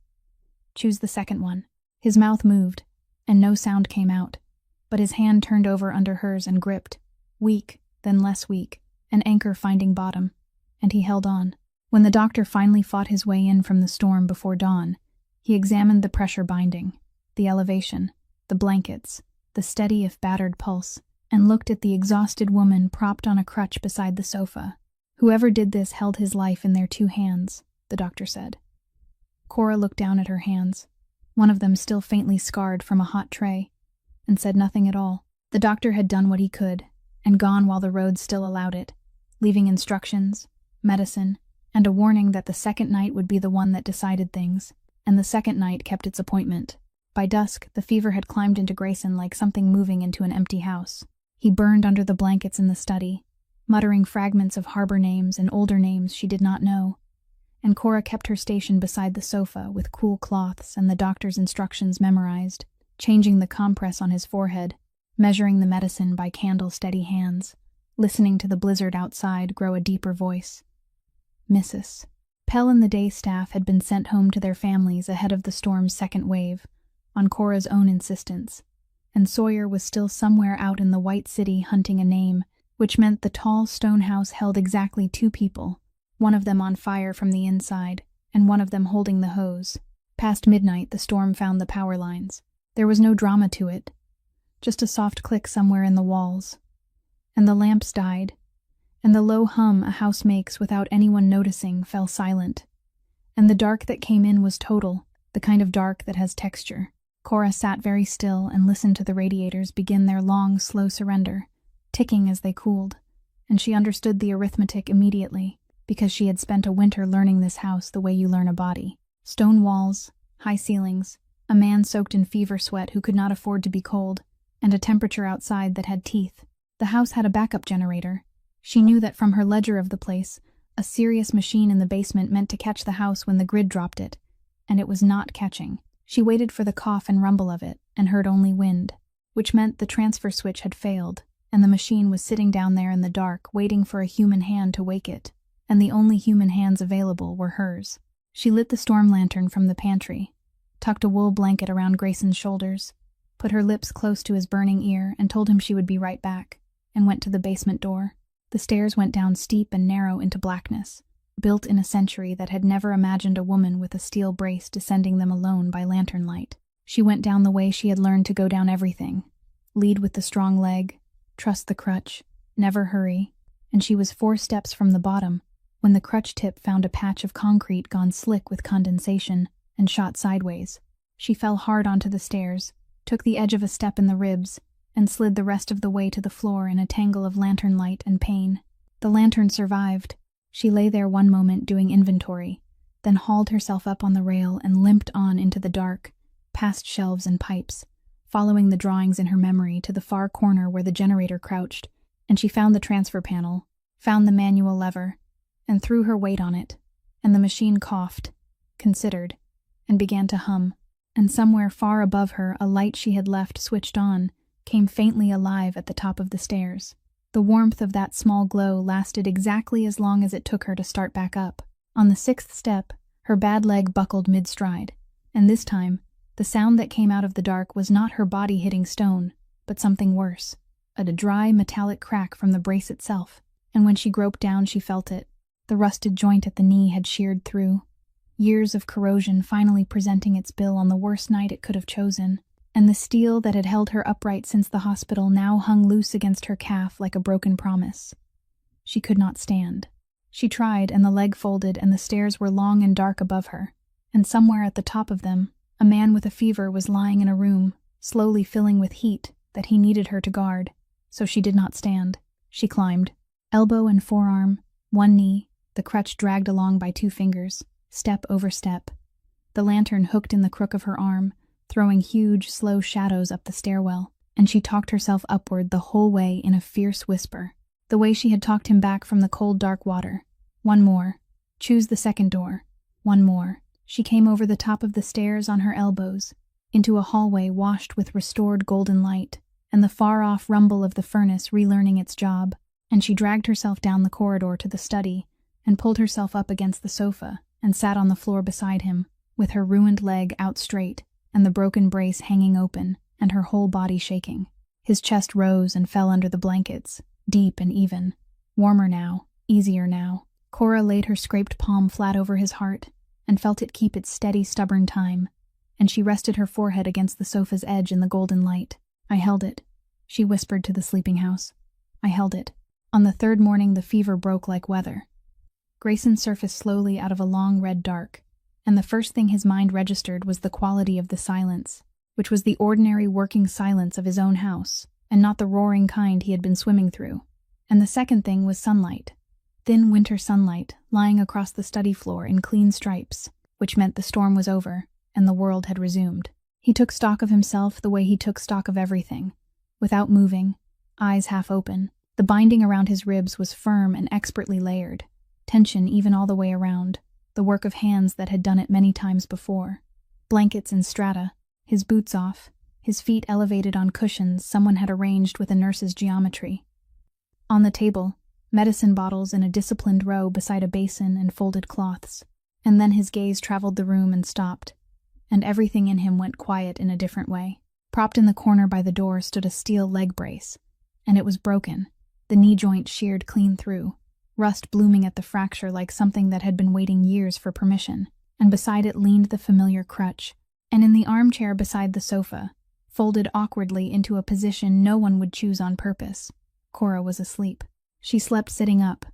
Choose the second one." His mouth moved, and no sound came out, but his hand turned over under hers and gripped, weak, then less weak, an anchor finding bottom, and he held on. When the doctor finally fought his way in from the storm before dawn, he examined the pressure binding, the elevation, the blankets, the steady if battered pulse, and looked at the exhausted woman propped on a crutch beside the sofa. Whoever did this held his life in their 2 hands, the doctor said. Cora looked down at her hands, one of them still faintly scarred from a hot tray, and said nothing at all. The doctor had done what he could, and gone while the road still allowed it, leaving instructions, medicine, and a warning that the second night would be the one that decided things, and the second night kept its appointment. By dusk, the fever had climbed into Grayson like something moving into an empty house. He burned under the blankets in the study, muttering fragments of harbor names and older names she did not know, and Cora kept her station beside the sofa with cool cloths and the doctor's instructions memorized, changing the compress on his forehead, measuring the medicine by candle-steady hands, listening to the blizzard outside grow a deeper voice. Mrs. Pell and the day staff had been sent home to their families ahead of the storm's second wave, on Cora's own insistence, and Sawyer was still somewhere out in the White City hunting a name, which meant the tall stone house held exactly 2 people, one of them on fire from the inside, and one of them holding the hose. Past midnight, the storm found the power lines. There was no drama to it, just a soft click somewhere in the walls. And the lamps died, and the low hum a house makes without anyone noticing fell silent. And the dark that came in was total, the kind of dark that has texture. Cora sat very still and listened to the radiators begin their long, slow surrender, ticking as they cooled, and she understood the arithmetic immediately, because she had spent a winter learning this house the way you learn a body. Stone walls, high ceilings, a man soaked in fever sweat who could not afford to be cold, and a temperature outside that had teeth. The house had a backup generator. She knew that from her ledger of the place, a serious machine in the basement meant to catch the house when the grid dropped it, and it was not catching. She waited for the cough and rumble of it, and heard only wind, which meant the transfer switch had failed, and the machine was sitting down there in the dark, waiting for a human hand to wake it, and the only human hands available were hers. She lit the storm lantern from the pantry, tucked a wool blanket around Grayson's shoulders, put her lips close to his burning ear, and told him she would be right back, and went to the basement door. The stairs went down steep and narrow into blackness, built in a century that had never imagined a woman with a steel brace descending them alone by lantern light. She went down the way she had learned to go down everything. Lead with the strong leg, trust the crutch, never hurry, and she was 4 steps from the bottom when the crutch tip found a patch of concrete gone slick with condensation and shot sideways. She fell hard onto the stairs, took the edge of a step in the ribs, and slid the rest of the way to the floor in a tangle of lantern light and pain. The lantern survived. She lay there one moment doing inventory, then hauled herself up on the rail and limped on into the dark, past shelves and pipes, following the drawings in her memory to the far corner where the generator crouched, and she found the transfer panel, found the manual lever, and threw her weight on it, and the machine coughed, considered, and began to hum. And somewhere far above her a light she had left switched on came faintly alive at the top of the stairs. The warmth of that small glow lasted exactly as long as it took her to start back up. On the 6th step, her bad leg buckled mid-stride, and this time, the sound that came out of the dark was not her body hitting stone, but something worse, a dry metallic crack from the brace itself, and when she groped down she felt it. The rusted joint at the knee had sheared through, years of corrosion finally presenting its bill on the worst night it could have chosen, and the steel that had held her upright since the hospital now hung loose against her calf like a broken promise. She could not stand. She tried, and the leg folded, and the stairs were long and dark above her, and somewhere at the top of them, a man with a fever was lying in a room, slowly filling with heat that he needed her to guard, so she did not stand. She climbed, elbow and forearm, one knee, the crutch dragged along by 2 fingers, step over step. The lantern hooked in the crook of her arm, throwing huge, slow shadows up the stairwell, and she talked herself upward the whole way in a fierce whisper, the way she had talked him back from the cold, dark water. One more. Choose the second door. One more. She came over the top of the stairs on her elbows, into a hallway washed with restored golden light, and the far-off rumble of the furnace relearning its job, and she dragged herself down the corridor to the study, and pulled herself up against the sofa, and sat on the floor beside him, with her ruined leg out straight, and the broken brace hanging open, and her whole body shaking. His chest rose and fell under the blankets, deep and even. Warmer now, easier now. Cora laid her scraped palm flat over his heart, and felt it keep its steady, stubborn time, and she rested her forehead against the sofa's edge in the golden light. I held it, she whispered to the sleeping house. I held it. On the 3rd morning the fever broke like weather. Grayson surfaced slowly out of a long red dark, and the first thing his mind registered was the quality of the silence, which was the ordinary working silence of his own house, and not the roaring kind he had been swimming through. And the second thing was sunlight, thin winter sunlight lying across the study floor in clean stripes, which meant the storm was over and the world had resumed. He took stock of himself the way he took stock of everything, without moving, eyes half open. The binding around his ribs was firm and expertly layered, tension even all the way around, the work of hands that had done it many times before. Blankets in strata, his boots off, his feet elevated on cushions someone had arranged with a nurse's geometry. On the table, medicine bottles in a disciplined row beside a basin and folded cloths. And then his gaze traveled the room and stopped, and everything in him went quiet in a different way. Propped in the corner by the door stood a steel leg brace, and it was broken, the knee joint sheared clean through, rust blooming at the fracture like something that had been waiting years for permission, and beside it leaned the familiar crutch, and in the armchair beside the sofa, folded awkwardly into a position no one would choose on purpose, Cora was asleep. She slept sitting up,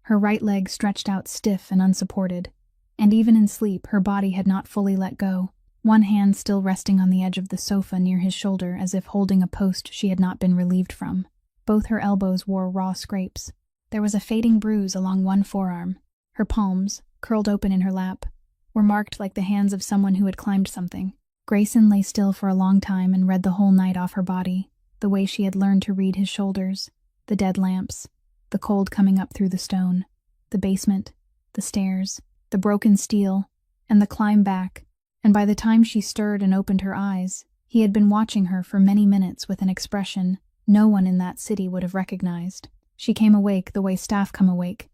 her right leg stretched out stiff and unsupported, and even in sleep her body had not fully let go, one hand still resting on the edge of the sofa near his shoulder as if holding a post she had not been relieved from. Both her elbows wore raw scrapes. There was a fading bruise along one forearm. Her palms, curled open in her lap, were marked like the hands of someone who had climbed something. Grayson lay still for a long time and read the whole night off her body, the way she had learned to read his shoulders, the dead lamps, the cold coming up through the stone, the basement, the stairs, the broken steel, and the climb back, and by the time she stirred and opened her eyes, he had been watching her for many minutes with an expression no one in that city would have recognized. She came awake the way staff come awake,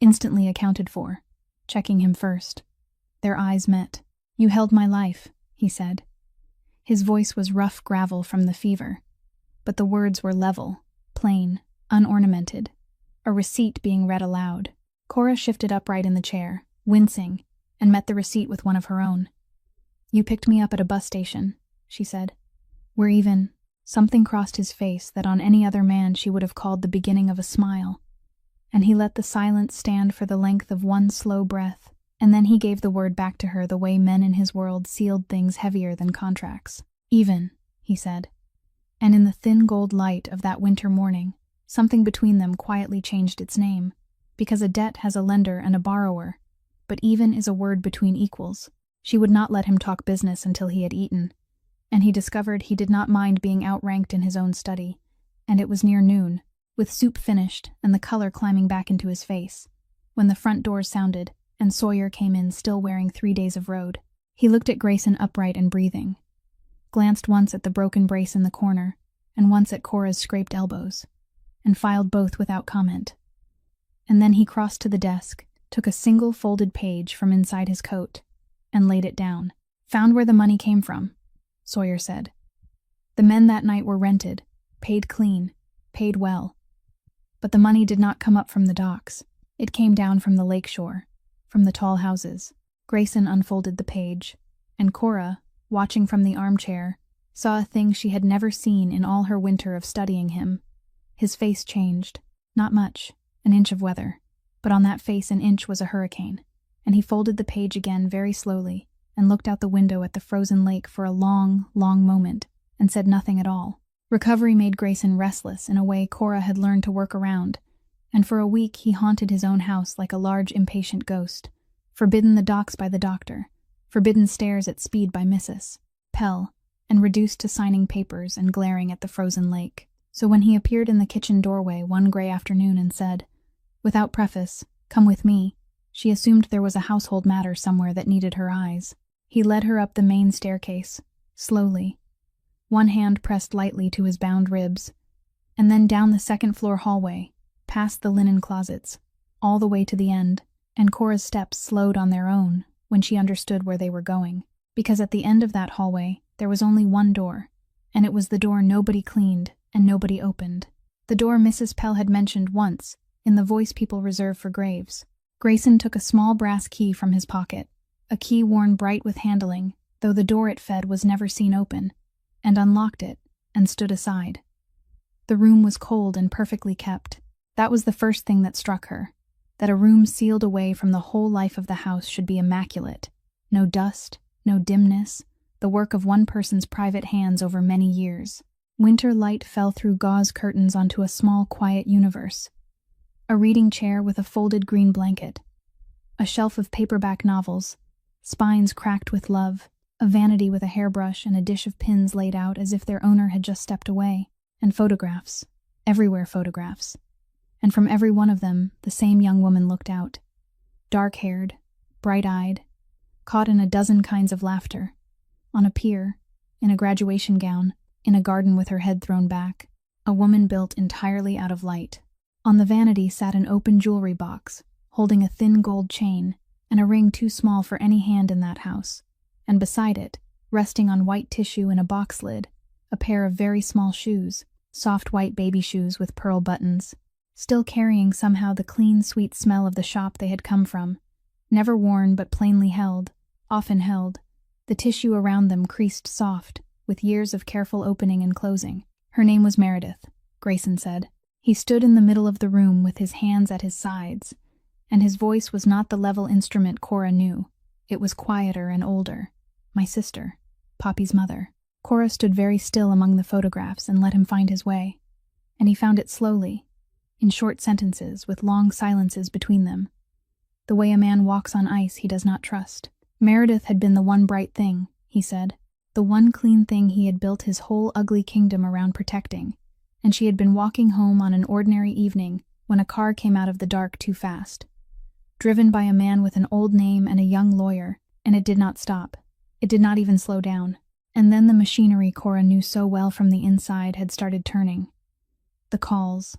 instantly accounted for, checking him first. Their eyes met. "You held my life," he said. His voice was rough gravel from the fever, but the words were level, plain, unornamented, a receipt being read aloud. Cora shifted upright in the chair, wincing, and met the receipt with one of her own. "You picked me up at a bus station," she said. "We're even." Something crossed his face that on any other man she would have called the beginning of a smile, and he let the silence stand for the length of one slow breath, and then he gave the word back to her the way men in his world sealed things heavier than contracts. "Even," he said. And in the thin gold light of that winter morning, something between them quietly changed its name, because a debt has a lender and a borrower, but even is a word between equals. She would not let him talk business until he had eaten, and he discovered he did not mind being outranked in his own study, and it was near noon, with soup finished and the color climbing back into his face, when the front door sounded and Sawyer came in still wearing 3 days of road. He looked at Grayson upright and breathing, glanced once at the broken brace in the corner, and once at Cora's scraped elbows, and filed both without comment. And then he crossed to the desk, took a single folded page from inside his coat, and laid it down. "Found where the money came from," Sawyer said. "The men that night were rented, paid clean, paid well. But the money did not come up from the docks. It came down from the lake shore, from the tall houses." Grayson unfolded the page, and Cora, watching from the armchair, saw a thing she had never seen in all her winter of studying him. His face changed. Not much, an inch of weather, but on that face an inch was a hurricane, and he folded the page again very slowly and looked out the window at the frozen lake for a long, long moment and said nothing at all. Recovery made Grayson restless in a way Cora had learned to work around, and for a week he haunted his own house like a large impatient ghost, forbidden the docks by the doctor, forbidden stairs at speed by Mrs. Pell, and reduced to signing papers and glaring at the frozen lake. So when he appeared in the kitchen doorway one gray afternoon and said, without preface, "Come with me," she assumed there was a household matter somewhere that needed her eyes. He led her up the main staircase, slowly, one hand pressed lightly to his bound ribs, and then down the second-floor hallway, past the linen closets, all the way to the end, and Cora's steps slowed on their own when she understood where they were going, because at the end of that hallway there was only one door, and it was the door nobody cleaned and nobody opened. The door Mrs. Pell had mentioned once, in the voice people reserve for graves. Grayson took a small brass key from his pocket, a key worn bright with handling, though the door it fed was never seen open, and unlocked it, and stood aside. The room was cold and perfectly kept. That was the first thing that struck her, that a room sealed away from the whole life of the house should be immaculate. No dust, no dimness, the work of one person's private hands over many years. Winter light fell through gauze curtains onto a small, quiet universe. A reading chair with a folded green blanket, a shelf of paperback novels, spines cracked with love, a vanity with a hairbrush and a dish of pins laid out as if their owner had just stepped away, and photographs, everywhere photographs. And from every one of them, the same young woman looked out, dark-haired, bright-eyed, caught in a dozen kinds of laughter, on a pier, in a graduation gown, in a garden with her head thrown back, a woman built entirely out of light. On the vanity sat an open jewelry box, holding a thin gold chain, and a ring too small for any hand in that house, and beside it, resting on white tissue in a box lid, a pair of very small shoes, soft white baby shoes with pearl buttons, still carrying somehow the clean, sweet smell of the shop they had come from, never worn but plainly held, often held, the tissue around them creased soft, with years of careful opening and closing. Her name was Meredith, Grayson said. He stood in the middle of the room with his hands at his sides, and his voice was not the level instrument Cora knew. It was quieter and older. "My sister, Poppy's mother." Cora stood very still among the photographs and let him find his way, and he found it slowly, in short sentences with long silences between them. The way a man walks on ice he does not trust. Meredith had been the one bright thing, he said, the one clean thing he had built his whole ugly kingdom around protecting, and she had been walking home on an ordinary evening when a car came out of the dark too fast, driven by a man with an old name and a young lawyer, and it did not stop. It did not even slow down. And then the machinery Cora knew so well from the inside had started turning. The calls,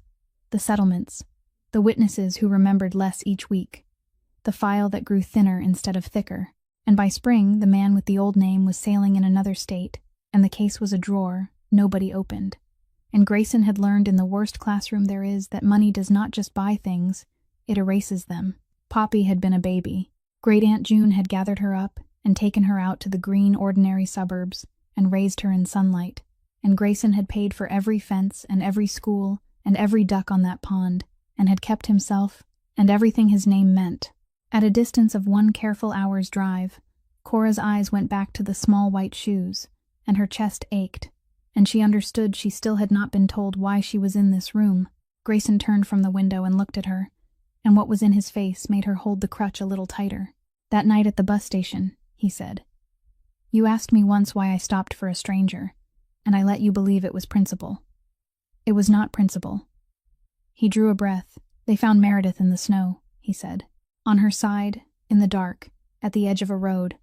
the settlements, the witnesses who remembered less each week, the file that grew thinner instead of thicker, and by spring the man with the old name was sailing in another state, and the case was a drawer nobody opened. And Grayson had learned in the worst classroom there is that money does not just buy things, it erases them. Poppy had been a baby. Great Aunt June had gathered her up and taken her out to the green, ordinary suburbs and raised her in sunlight. And Grayson had paid for every fence and every school and every duck on that pond, and had kept himself and everything his name meant. At a distance of 1 careful hour's drive, Cora's eyes went back to the small white shoes, and her chest ached, and she understood she still had not been told why she was in this room. Grayson turned from the window and looked at her, and what was in his face made her hold the crutch a little tighter. "That night at the bus station," he said, "you asked me once why I stopped for a stranger, and I let you believe it was principle. It was not principle." He drew a breath. "They found Meredith in the snow," he said. "On her side, in the dark, at the edge of a road,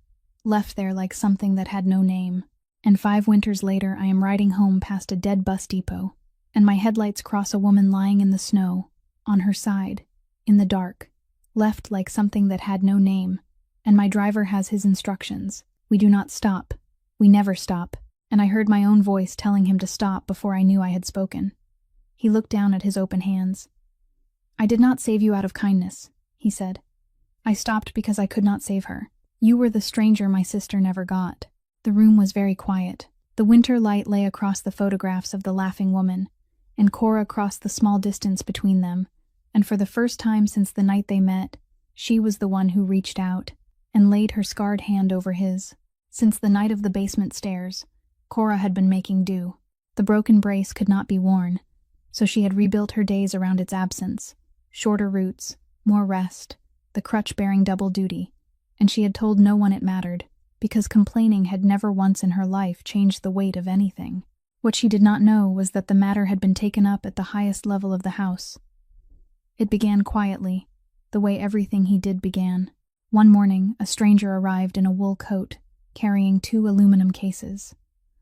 left there like something that had no name. And 5 winters later I am riding home past a dead bus depot, and my headlights cross a woman lying in the snow, on her side, in the dark, left like something that had no name, and my driver has his instructions. We do not stop. We never stop. And I heard my own voice telling him to stop before I knew I had spoken." He looked down at his open hands. "I did not save you out of kindness," he said. "I stopped because I could not save her. You were the stranger my sister never got." The room was very quiet. The winter light lay across the photographs of the laughing woman, and Cora crossed the small distance between them, and for the first time since the night they met, she was the one who reached out and laid her scarred hand over his. Since the night of the basement stairs, Cora had been making do. The broken brace could not be worn, so she had rebuilt her days around its absence. Shorter routes, more rest, the crutch bearing double duty, and she had told no one it mattered, because complaining had never once in her life changed the weight of anything. What she did not know was that the matter had been taken up at the highest level of the house. It began quietly, the way everything he did began. One morning, a stranger arrived in a wool coat, carrying 2 aluminum cases.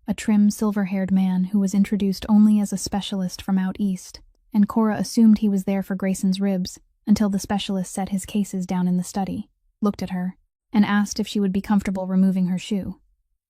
A trim, silver-haired man who was introduced only as a specialist from out east, and Cora assumed he was there for Grayson's ribs until the specialist set his cases down in the study, looked at her, and asked if she would be comfortable removing her shoe.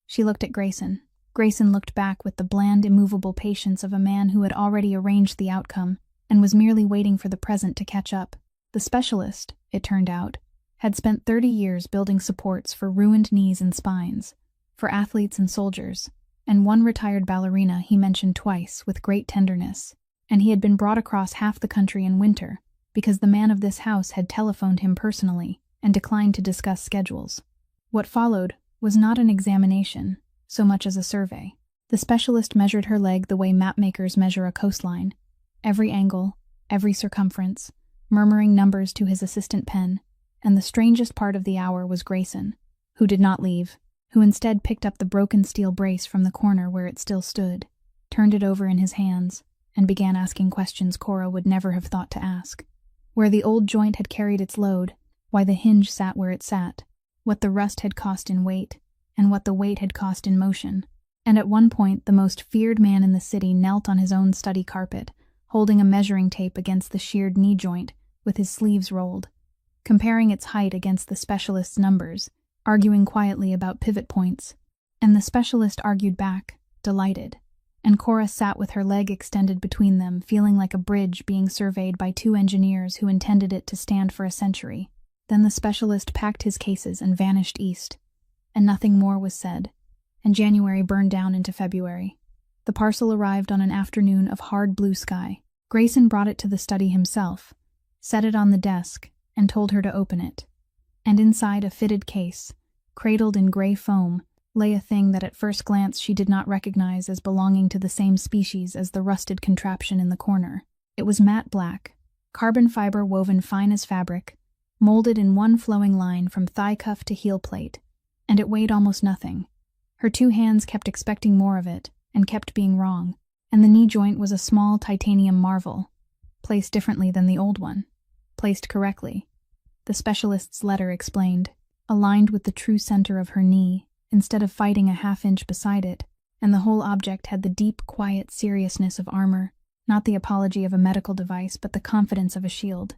She looked at Grayson. Grayson looked back with the bland, immovable patience of a man who had already arranged the outcome and was merely waiting for the present to catch up. The specialist, it turned out, had spent 30 years building supports for ruined knees and spines, for athletes and soldiers, and one retired ballerina he mentioned twice with great tenderness, and he had been brought across half the country in winter because the man of this house had telephoned him personally and declined to discuss schedules. What followed was not an examination so much as a survey. The specialist measured her leg the way mapmakers measure a coastline, every angle, every circumference, murmuring numbers to his assistant pen, and the strangest part of the hour was Grayson, who did not leave, who instead picked up the broken steel brace from the corner where it still stood, turned it over in his hands, and began asking questions Cora would never have thought to ask. Where the old joint had carried its load, why the hinge sat where it sat, what the rust had cost in weight, and what the weight had cost in motion. And at one point the most feared man in the city knelt on his own study carpet, holding a measuring tape against the sheared knee joint with his sleeves rolled, comparing its height against the specialist's numbers, arguing quietly about pivot points. And the specialist argued back, delighted, and Cora sat with her leg extended between them, feeling like a bridge being surveyed by 2 engineers who intended it to stand for a century. Then the specialist packed his cases and vanished east, and nothing more was said, and January burned down into February. The parcel arrived on an afternoon of hard blue sky. Grayson brought it to the study himself, set it on the desk, and told her to open it. And inside a fitted case, cradled in gray foam, lay a thing that at first glance she did not recognize as belonging to the same species as the rusted contraption in the corner. It was matte black, carbon fiber woven fine as fabric, molded in one flowing line from thigh cuff to heel plate, and it weighed almost nothing. Her 2 hands kept expecting more of it, and kept being wrong, and the knee joint was a small titanium marvel, placed differently than the old one, placed correctly. The specialist's letter explained, aligned with the true center of her knee, instead of fighting a half-inch beside it, and the whole object had the deep, quiet seriousness of armor, not the apology of a medical device, but the confidence of a shield.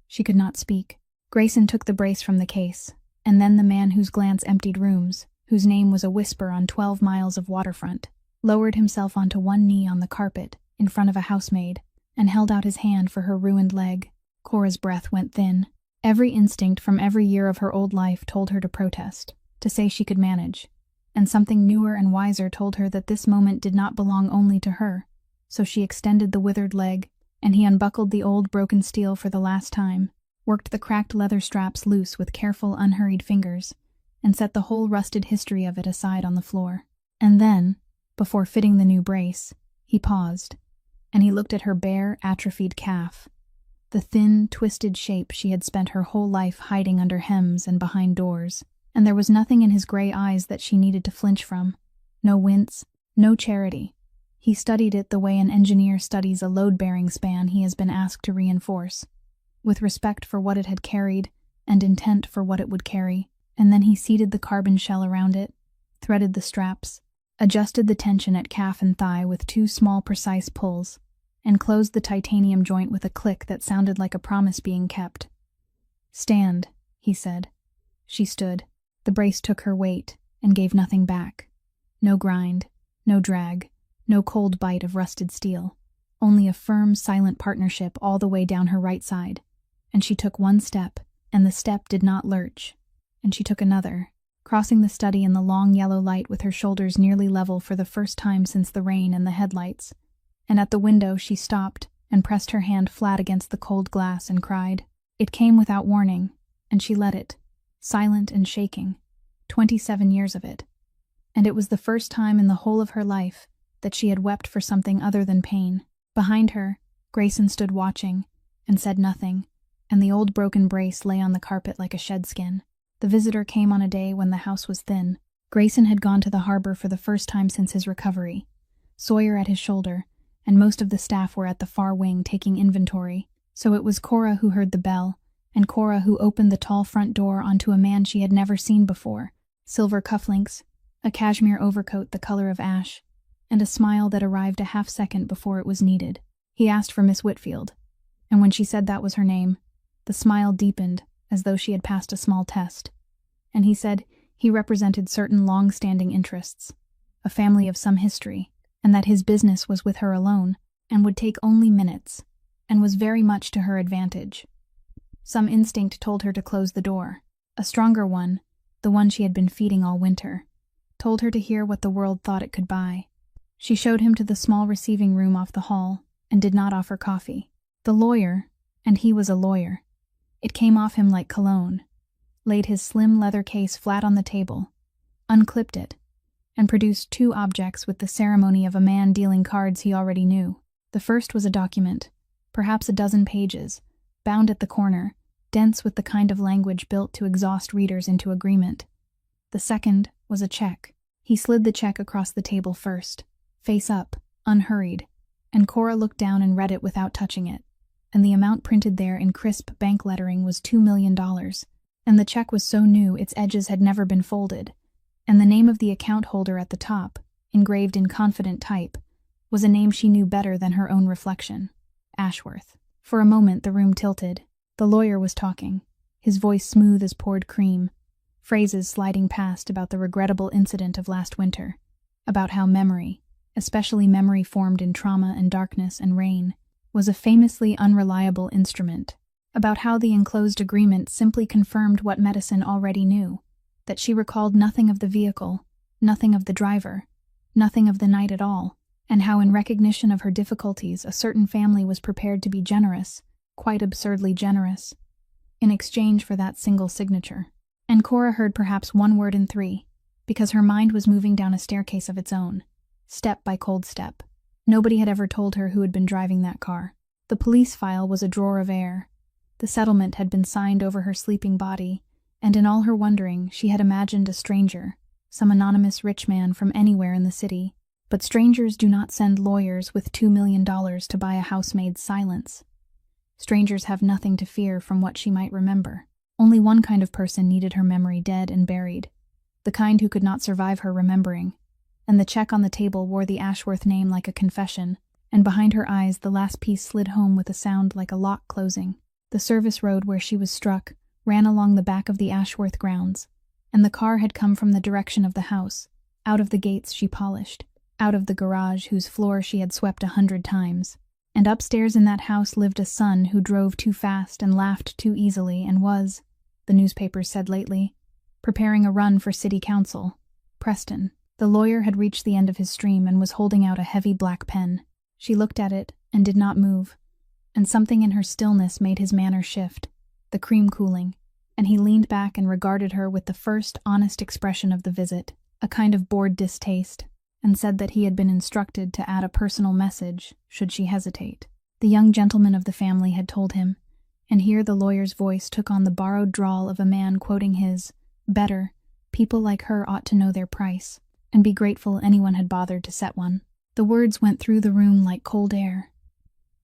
She could not speak. Grayson took the brace from the case, and then the man whose glance emptied rooms, whose name was a whisper on 12 miles of waterfront, lowered himself onto one knee on the carpet in front of a housemaid and held out his hand for her ruined leg. Cora's breath went thin. Every instinct from every year of her old life told her to protest, to say she could manage, and something newer and wiser told her that this moment did not belong only to her. So she extended the withered leg, and he unbuckled the old broken steel for the last time, worked the cracked leather straps loose with careful, unhurried fingers, and set the whole rusted history of it aside on the floor. And then, before fitting the new brace, he paused, and he looked at her bare, atrophied calf, the thin, twisted shape she had spent her whole life hiding under hems and behind doors, and there was nothing in his gray eyes that she needed to flinch from. No wince, no charity. He studied it the way an engineer studies a load-bearing span he has been asked to reinforce, with respect for what it had carried and intent for what it would carry, and then he seated the carbon shell around it, threaded the straps, adjusted the tension at calf and thigh with 2 small precise pulls, and closed the titanium joint with a click that sounded like a promise being kept. "Stand," he said. She stood. The brace took her weight and gave nothing back. No grind, no drag, no cold bite of rusted steel. Only a firm, silent partnership all the way down her right side. And she took one step, and the step did not lurch. And she took another, crossing the study in the long yellow light with her shoulders nearly level for the first time since the rain and the headlights. And at the window she stopped and pressed her hand flat against the cold glass and cried. It came without warning, and she let it, silent and shaking, 27 years of it. And it was the first time in the whole of her life that she had wept for something other than pain. Behind her, Grayson stood watching, and said nothing, and the old broken brace lay on the carpet like a shedskin. The visitor came on a day when the house was thin. Grayson had gone to the harbor for the first time since his recovery, Sawyer at his shoulder, and most of the staff were at the far wing taking inventory. So it was Cora who heard the bell, and Cora who opened the tall front door onto a man she had never seen before. Silver cufflinks, a cashmere overcoat the color of ash, and a smile that arrived a half-second before it was needed. He asked for Miss Whitfield, and when she said that was her name, the smile deepened as though she had passed a small test. And he said he represented certain long-standing interests, a family of some history, and that his business was with her alone, and would take only minutes, and was very much to her advantage. Some instinct told her to close the door. A stronger one, the one she had been feeding all winter, told her to hear what the world thought it could buy. She showed him to the small receiving room off the hall, and did not offer coffee. The lawyer, and he was a lawyer, it came off him like cologne, laid his slim leather case flat on the table, unclipped it, and produced 2 objects with the ceremony of a man dealing cards he already knew. The first was a document, perhaps a dozen pages, bound at the corner, dense with the kind of language built to exhaust readers into agreement. The second was a check. He slid the check across the table first, face up, unhurried, and Cora looked down and read it without touching it. And the amount printed there in crisp bank lettering was $2 million, and the check was so new its edges had never been folded, and the name of the account holder at the top, engraved in confident type, was a name she knew better than her own reflection: Ashworth. For a moment the room tilted. The lawyer was talking, his voice smooth as poured cream, phrases sliding past about the regrettable incident of last winter, about how memory, especially memory formed in trauma and darkness and rain, was a famously unreliable instrument, about how the enclosed agreement simply confirmed what medicine already knew, that she recalled nothing of the vehicle, nothing of the driver, nothing of the night at all, and how in recognition of her difficulties a certain family was prepared to be generous, quite absurdly generous, in exchange for that single signature. And Cora heard perhaps 1 word in 3, because her mind was moving down a staircase of its own, step by cold step. Nobody had ever told her who had been driving that car. The police file was a drawer of air. The settlement had been signed over her sleeping body, and in all her wondering she had imagined a stranger, some anonymous rich man from anywhere in the city. But strangers do not send lawyers with $2 million to buy a housemaid's silence. Strangers have nothing to fear from what she might remember. Only one kind of person needed her memory dead and buried, the kind who could not survive her remembering. And the check on the table wore the Ashworth name like a confession, and behind her eyes the last piece slid home with a sound like a lock closing. The service road where she was struck ran along the back of the Ashworth grounds, and the car had come from the direction of the house, out of the gates she polished, out of the garage whose floor she had swept 100 times. And upstairs in that house lived a son who drove too fast and laughed too easily and was, the newspapers said lately, preparing a run for city council. Preston. The lawyer had reached the end of his stream and was holding out a heavy black pen. She looked at it and did not move, and something in her stillness made his manner shift, the cream cooling, and he leaned back and regarded her with the first honest expression of the visit, a kind of bored distaste, and said that he had been instructed to add a personal message should she hesitate. The young gentleman of the family had told him, and here the lawyer's voice took on the borrowed drawl of a man quoting his, "Better, people like her ought to know their price, and be grateful anyone had bothered to set one." The words went through the room like cold air.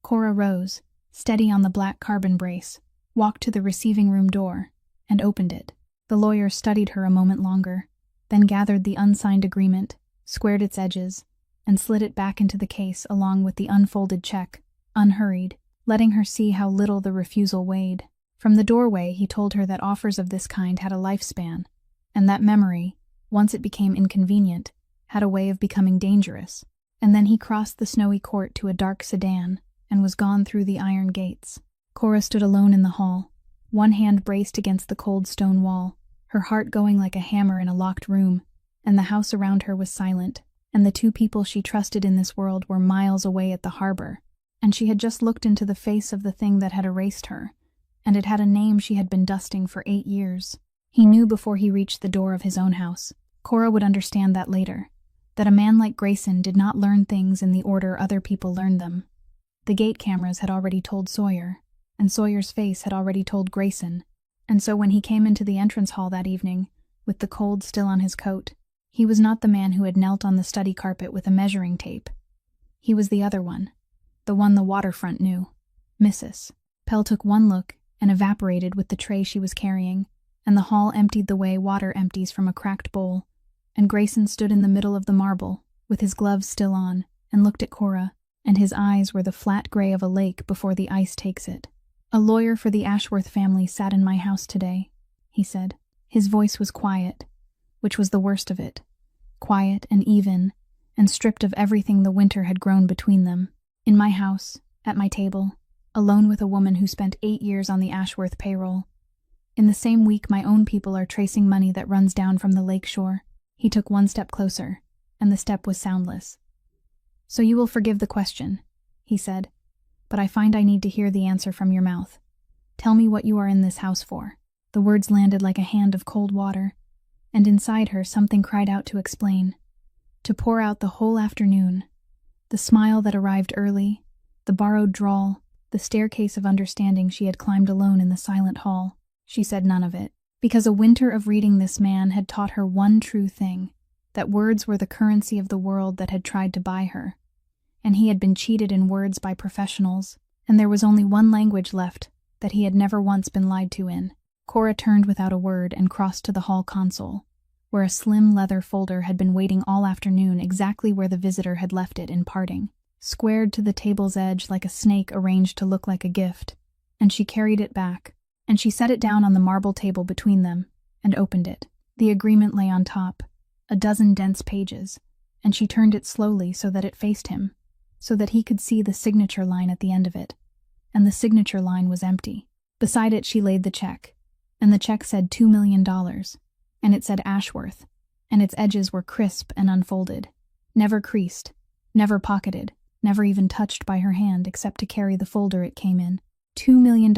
Cora rose, steady on the black carbon brace, walked to the receiving room door, and opened it. The lawyer studied her a moment longer, then gathered the unsigned agreement, squared its edges, and slid it back into the case along with the unfolded check, unhurried, letting her see how little the refusal weighed. From the doorway he told her that offers of this kind had a lifespan, and that memory, once it became inconvenient, had a way of becoming dangerous. And then he crossed the snowy court to a dark sedan, and was gone through the iron gates. Cora stood alone in the hall, one hand braced against the cold stone wall, her heart going like a hammer in a locked room, and the house around her was silent, and the two people she trusted in this world were miles away at the harbor, and she had just looked into the face of the thing that had erased her, and it had a name she had been dusting for 8 years. He knew before he reached the door of his own house. Cora would understand that later, that a man like Grayson did not learn things in the order other people learned them. The gate cameras had already told Sawyer, and Sawyer's face had already told Grayson, and so when he came into the entrance hall that evening, with the cold still on his coat, he was not the man who had knelt on the study carpet with a measuring tape. He was the other one, the one the waterfront knew, Mrs. Pell took one look and evaporated with the tray she was carrying, and the hall emptied the way water empties from a cracked bowl, and Grayson stood in the middle of the marble, with his gloves still on, and looked at Cora, and his eyes were the flat gray of a lake before the ice takes it. "A lawyer for the Ashworth family sat in my house today," he said. His voice was quiet, which was the worst of it, quiet and even, and stripped of everything the winter had grown between them. "In my house, at my table, alone with a woman who spent 8 years on the Ashworth payroll. In the same week my own people are tracing money that runs down from the lake shore." He took one step closer, and the step was soundless. "So you will forgive the question," he said, "but I find I need to hear the answer from your mouth. Tell me what you are in this house for." The words landed like a hand of cold water, and inside her something cried out to explain, to pour out the whole afternoon, the smile that arrived early, the borrowed drawl, the staircase of understanding she had climbed alone in the silent hall. She said none of it, because a winter of reading this man had taught her one true thing, that words were the currency of the world that had tried to buy her, and he had been cheated in words by professionals, and there was only one language left that he had never once been lied to in. Cora turned without a word and crossed to the hall console, where a slim leather folder had been waiting all afternoon exactly where the visitor had left it in parting, squared to the table's edge like a snake arranged to look like a gift, and she carried it back, and she set it down on the marble table between them, and opened it. The agreement lay on top, a dozen dense pages, and she turned it slowly so that it faced him, so that he could see the signature line at the end of it, and the signature line was empty. Beside it she laid the check, and the check said $2 million, and it said Ashworth, and its edges were crisp and unfolded, never creased, never pocketed, never even touched by her hand except to carry the folder it came in. $2 million,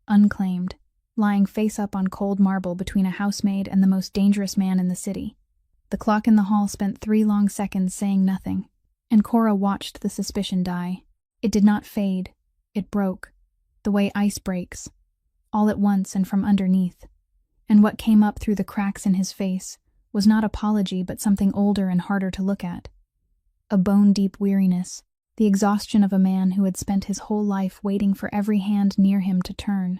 unclaimed, lying face up on cold marble between a housemaid and the most dangerous man in the city. The clock in the hall spent 3 long seconds saying nothing, and Cora watched the suspicion die. It did not fade, it broke, the way ice breaks, all at once and from underneath. And what came up through the cracks in his face was not apology but something older and harder to look at. A bone-deep weariness, the exhaustion of a man who had spent his whole life waiting for every hand near him to turn.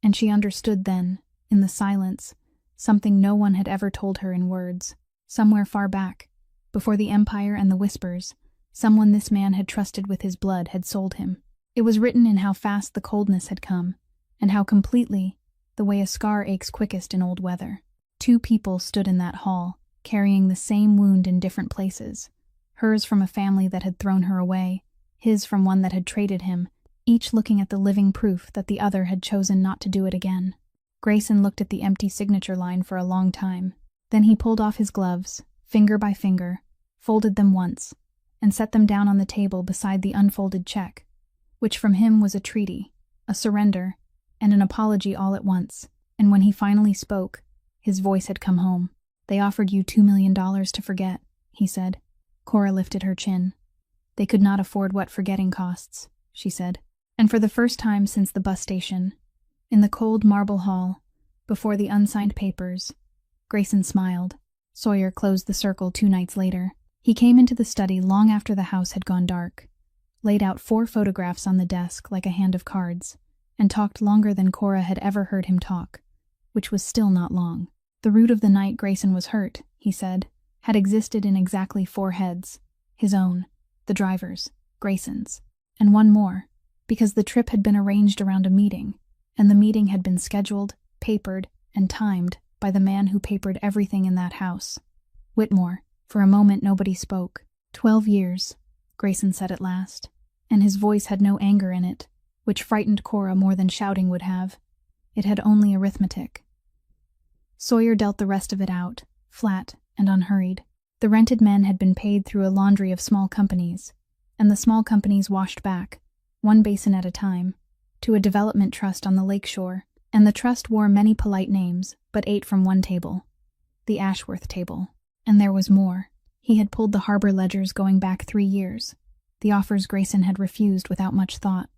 And she understood then, in the silence, something no one had ever told her in words. Somewhere far back, before the Empire and the Whispers, someone this man had trusted with his blood had sold him. It was written in how fast the coldness had come, and how completely, the way a scar aches quickest in old weather. 2 people stood in that hall, carrying the same wound in different places. Hers from a family that had thrown her away, his from one that had traded him, each looking at the living proof that the other had chosen not to do it again. Grayson looked at the empty signature line for a long time. Then he pulled off his gloves, finger by finger, folded them once, and set them down on the table beside the unfolded check, which from him was a treaty, a surrender, and an apology all at once. And when he finally spoke, his voice had come home. "They offered you $2 million to forget," he said. Cora lifted her chin. "They could not afford what forgetting costs," she said. And for the first time since the bus station, in the cold marble hall, before the unsigned papers, Grayson smiled. Sawyer closed the circle 2 nights later. He came into the study long after the house had gone dark, laid out 4 photographs on the desk like a hand of cards, and talked longer than Cora had ever heard him talk, which was still not long. The root of the night Grayson was hurt, he said, had existed in exactly 4 heads: his own, the driver's, Grayson's, and one more, because the trip had been arranged around a meeting, and the meeting had been scheduled, papered, and timed by the man who papered everything in that house. Whitmore. For a moment nobody spoke. 12 years, Grayson said at last, and his voice had no anger in it, which frightened Cora more than shouting would have. It had only arithmetic. Sawyer dealt the rest of it out, flat and unhurried. The rented men had been paid through a laundry of small companies, and the small companies washed back, 1 basin at a time, to a development trust on the lakeshore, and the trust wore many polite names, but ate from one table, the Ashworth table. And there was more. He had pulled the harbor ledgers going back 3 years, the offers Grayson had refused without much thought,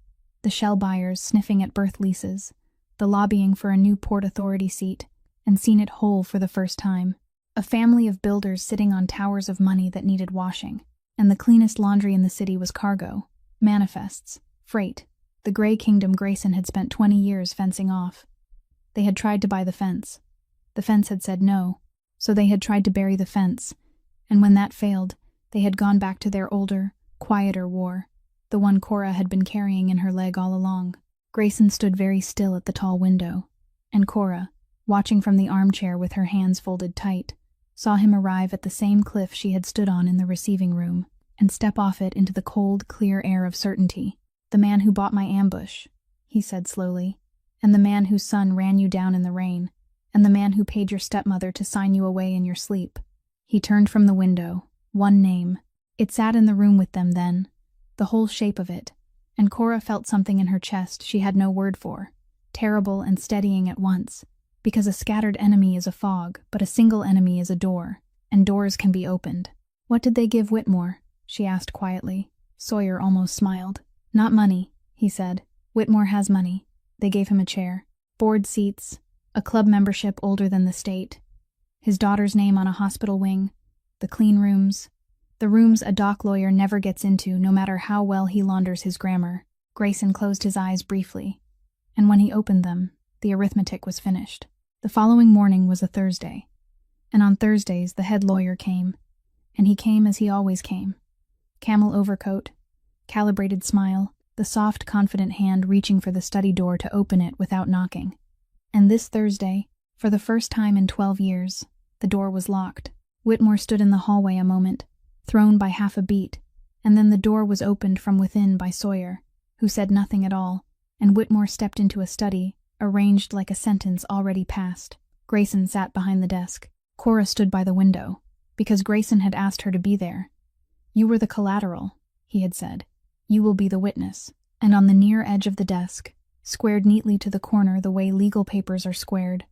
the shell buyers sniffing at berth leases, the lobbying for a new Port Authority seat, and seen it whole for the first time. A family of builders sitting on towers of money that needed washing, and the cleanest laundry in the city was cargo, manifests, freight, the gray kingdom Grayson had spent 20 years fencing off. They had tried to buy the fence. The fence had said no, so they had tried to bury the fence, and when that failed, they had gone back to their older, quieter war, the one Cora had been carrying in her leg all along. Grayson stood very still at the tall window, and Cora, watching from the armchair with her hands folded tight, saw him arrive at the same cliff she had stood on in the receiving room, and step off it into the cold, clear air of certainty. "The man who bought my ambush," he said slowly, "and the man whose son ran you down in the rain, and the man who paid your stepmother to sign you away in your sleep." He turned from the window. One name. It sat in the room with them then, the whole shape of it, and Cora felt something in her chest she had no word for, terrible and steadying at once, because a scattered enemy is a fog, but a single enemy is a door, and doors can be opened. "What did they give Whitmore?" she asked quietly. Sawyer almost smiled. "Not money," he said. "Whitmore has money. They gave him a chair, board seats, a club membership older than the state, his daughter's name on a hospital wing, the clean rooms, the rooms a dock lawyer never gets into no matter how well he launders his grammar." Grayson closed his eyes briefly, and when he opened them, the arithmetic was finished. The following morning was a Thursday, and on Thursdays the head lawyer came, and he came as he always came. Camel overcoat, calibrated smile, the soft, confident hand reaching for the study door to open it without knocking. And this Thursday, for the first time in 12 years, the door was locked. Whitmore stood in the hallway a moment, thrown by half a beat, and then the door was opened from within by Sawyer, who said nothing at all, and Whitmore stepped into a study, arranged like a sentence already passed. Grayson sat behind the desk. Cora stood by the window, because Grayson had asked her to be there. "You were the collateral," he had said. "You will be the witness." And on the near edge of the desk, squared neatly to the corner the way legal papers are squared,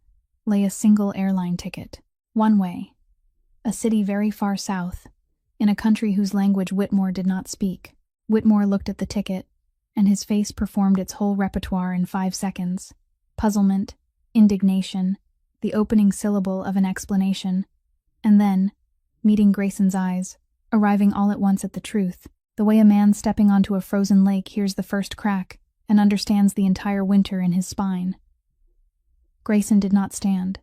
lay a single airline ticket. One way. A city very far south, in a country whose language Whitmore did not speak. Whitmore looked at the ticket, and his face performed its whole repertoire in 5 seconds. Puzzlement, indignation, the opening syllable of an explanation, and then, meeting Grayson's eyes, arriving all at once at the truth, the way a man stepping onto a frozen lake hears the first crack and understands the entire winter in his spine. Grayson did not stand.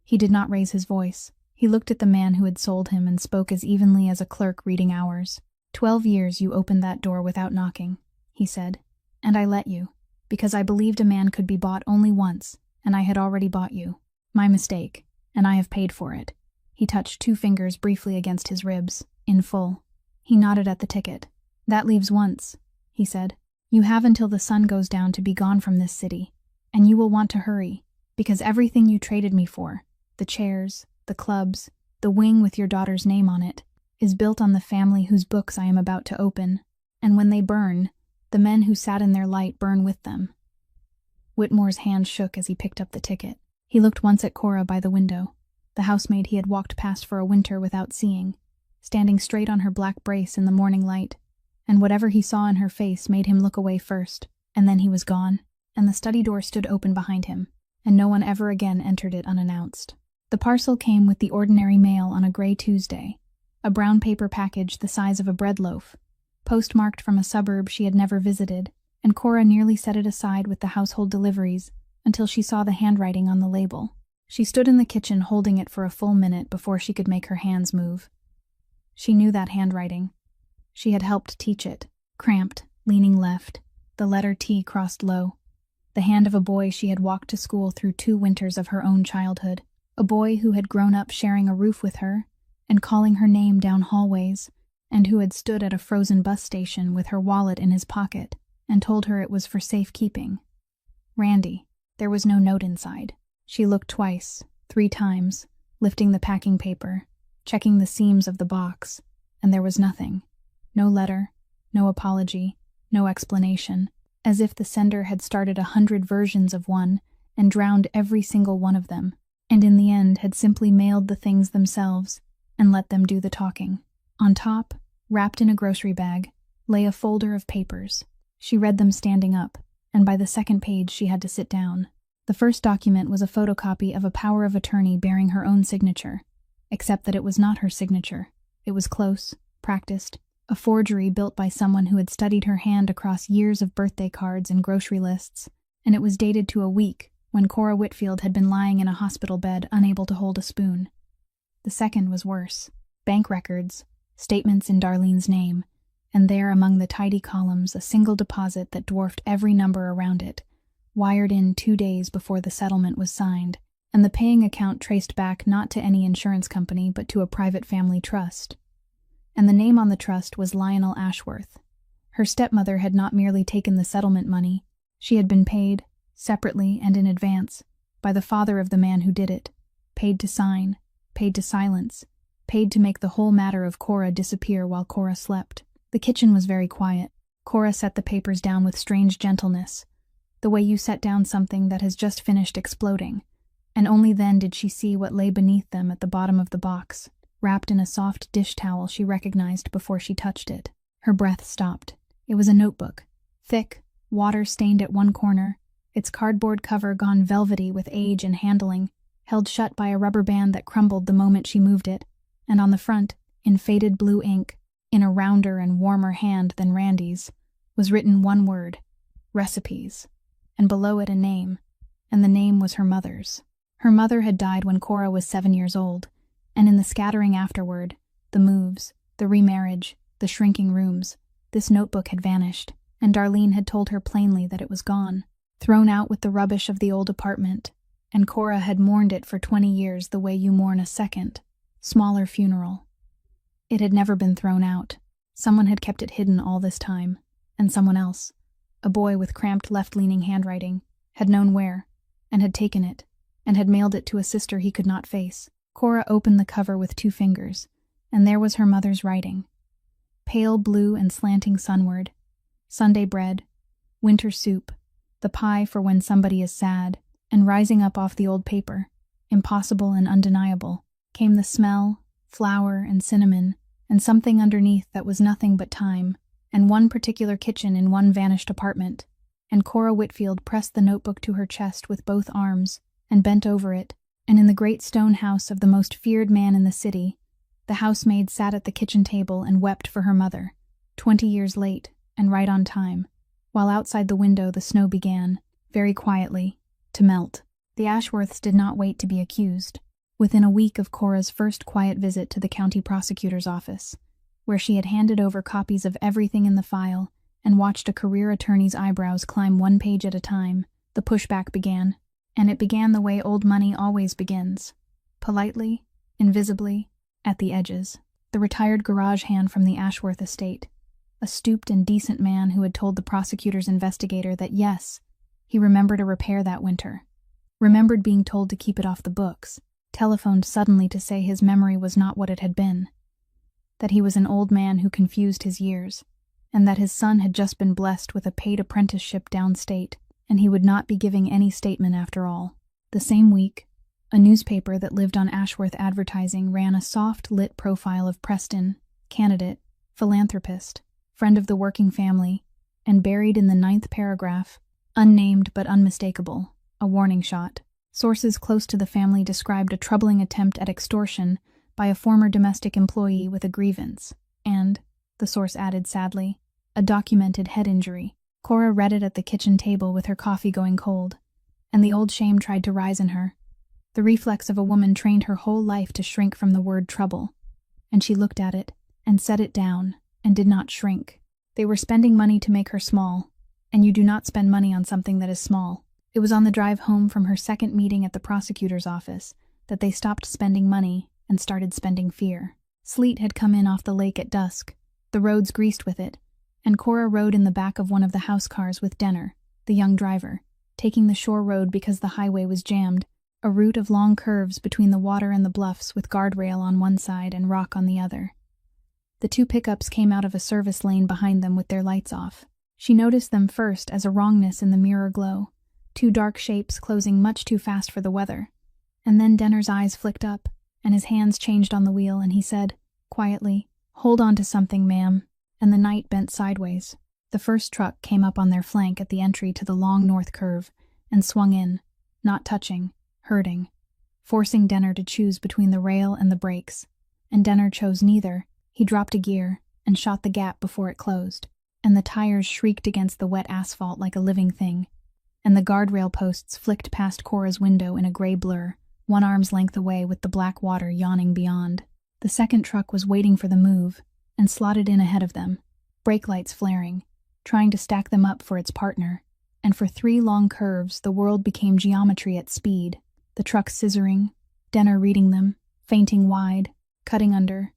He did not raise his voice. He looked at the man who had sold him and spoke as evenly as a clerk reading hours. 12 years you opened that door without knocking, he said, and I let you, because I believed a man could be bought only once, and I had already bought you. My mistake, and I have paid for it." He touched 2 fingers briefly against his ribs, in full. He nodded at the ticket. "That leaves once," he said. "You have until the sun goes down to be gone from this city, and you will want to hurry, because everything you traded me for, the chairs, the clubs, the wing with your daughter's name on it, is built on the family whose books I am about to open, and when they burn, the men who sat in their light burn with them." Whitmore's hand shook as he picked up the ticket. He looked once at Cora by the window, the housemaid he had walked past for a winter without seeing, standing straight on her black brace in the morning light, and whatever he saw in her face made him look away first, and then he was gone, and the study door stood open behind him, and no one ever again entered it unannounced. The parcel came with the ordinary mail on a gray Tuesday, a brown paper package the size of a bread loaf, postmarked from a suburb she had never visited, and Cora nearly set it aside with the household deliveries until she saw the handwriting on the label. She stood in the kitchen holding it for a full minute before she could make her hands move. She knew that handwriting. She had helped teach it, cramped, leaning left, the letter T crossed low. The hand of a boy she had walked to school through 2 winters of her own childhood, a boy who had grown up sharing a roof with her and calling her name down hallways, and who had stood at a frozen bus station with her wallet in his pocket and told her it was for safekeeping. Randy. There was no note inside. She looked twice, 3 times, lifting the packing paper, checking the seams of the box, and there was nothing. No letter, no apology, no explanation, as if the sender had started 100 versions of one and drowned every single one of them, and in the end had simply mailed the things themselves and let them do the talking. On top, wrapped in a grocery bag, lay a folder of papers. She read them standing up, and by the second page she had to sit down. The first document was a photocopy of a power of attorney bearing her own signature, except that it was not her signature. It was close, practiced, a forgery built by someone who had studied her hand across years of birthday cards and grocery lists, and it was dated to a week when Cora Whitfield had been lying in a hospital bed unable to hold a spoon. The second was worse. Bank records, statements in Darlene's name, and there among the tidy columns a single deposit that dwarfed every number around it, wired in 2 days before the settlement was signed, and the paying account traced back not to any insurance company but to a private family trust. And the name on the trust was Lionel Ashworth. Her stepmother had not merely taken the settlement money, she had been paid, separately and in advance, by the father of the man who did it, paid to sign, paid to silence, paid to make the whole matter of Cora disappear while Cora slept. The kitchen was very quiet. Cora set the papers down with strange gentleness, the way you set down something that has just finished exploding, and only then did she see what lay beneath them at the bottom of the box, wrapped in a soft dish towel she recognized before she touched it. Her breath stopped. It was a notebook, thick, water-stained at one corner, its cardboard cover gone velvety with age and handling, held shut by a rubber band that crumbled the moment she moved it, and on the front, in faded blue ink, in a rounder and warmer hand than Randy's, was written one word, recipes, and below it a name, and the name was her mother's. Her mother had died when Cora was 7 years old, and in the scattering afterward, the moves, the remarriage, the shrinking rooms, this notebook had vanished, and Darlene had told her plainly that it was gone, thrown out with the rubbish of the old apartment, and Cora had mourned it for 20 years the way you mourn a second, smaller funeral. It had never been thrown out. Someone had kept it hidden all this time, and someone else, a boy with cramped left-leaning handwriting, had known where, and had taken it, and had mailed it to a sister he could not face. Cora opened the cover with 2 fingers, and there was her mother's writing. Pale blue and slanting sunward, Sunday bread, winter soup, the pie for when somebody is sad, and rising up off the old paper, impossible and undeniable, came the smell, flour and cinnamon, and something underneath that was nothing but time, and one particular kitchen in one vanished apartment, and Cora Whitfield pressed the notebook to her chest with both arms, and bent over it, and in the great stone house of the most feared man in the city, the housemaid sat at the kitchen table and wept for her mother, 20 years late, and right on time, while outside the window the snow began, very quietly, to melt. The Ashworths did not wait to be accused. Within a week of Cora's first quiet visit to the county prosecutor's office, where she had handed over copies of everything in the file and watched a career attorney's eyebrows climb 1 page at a time, the pushback began. And it began the way old money always begins, politely, invisibly, at the edges. The retired garage hand from the Ashworth estate, a stooped and decent man who had told the prosecutor's investigator that yes, he remembered a repair that winter, remembered being told to keep it off the books, telephoned suddenly to say his memory was not what it had been, that he was an old man who confused his years, and that his son had just been blessed with a paid apprenticeship downstate, and he would not be giving any statement after all. The same week, a newspaper that lived on Ashworth advertising ran a soft-lit profile of Preston, candidate, philanthropist, friend of the working family, and buried in the 9th paragraph, unnamed but unmistakable, a warning shot. Sources close to the family described a troubling attempt at extortion by a former domestic employee with a grievance, and, the source added sadly, a documented head injury. Cora read it at the kitchen table with her coffee going cold, and the old shame tried to rise in her. The reflex of a woman trained her whole life to shrink from the word trouble, and she looked at it, and set it down, and did not shrink. They were spending money to make her small, and you do not spend money on something that is small. It was on the drive home from her second meeting at the prosecutor's office that they stopped spending money and started spending fear. Sleet had come in off the lake at dusk, the roads greased with it, and Cora rode in the back of one of the house cars with Denner, the young driver, taking the shore road because the highway was jammed, a route of long curves between the water and the bluffs with guardrail on one side and rock on the other. The two pickups came out of a service lane behind them with their lights off. She noticed them first as a wrongness in the mirror glow, two dark shapes closing much too fast for the weather. And then Denner's eyes flicked up, and his hands changed on the wheel, and he said, quietly, "Hold on to something, ma'am," and the night bent sideways. The first truck came up on their flank at the entry to the long north curve, and swung in, not touching, hurting, forcing Denner to choose between the rail and the brakes, and Denner chose neither. He dropped a gear, and shot the gap before it closed, and the tires shrieked against the wet asphalt like a living thing, and the guardrail posts flicked past Cora's window in a gray blur, one arm's length away with the black water yawning beyond. The second truck was waiting for the move, and slotted in ahead of them, brake lights flaring, trying to stack them up for its partner, and for 3 long curves the world became geometry at speed, the truck scissoring, Denner reading them, fainting wide, cutting under,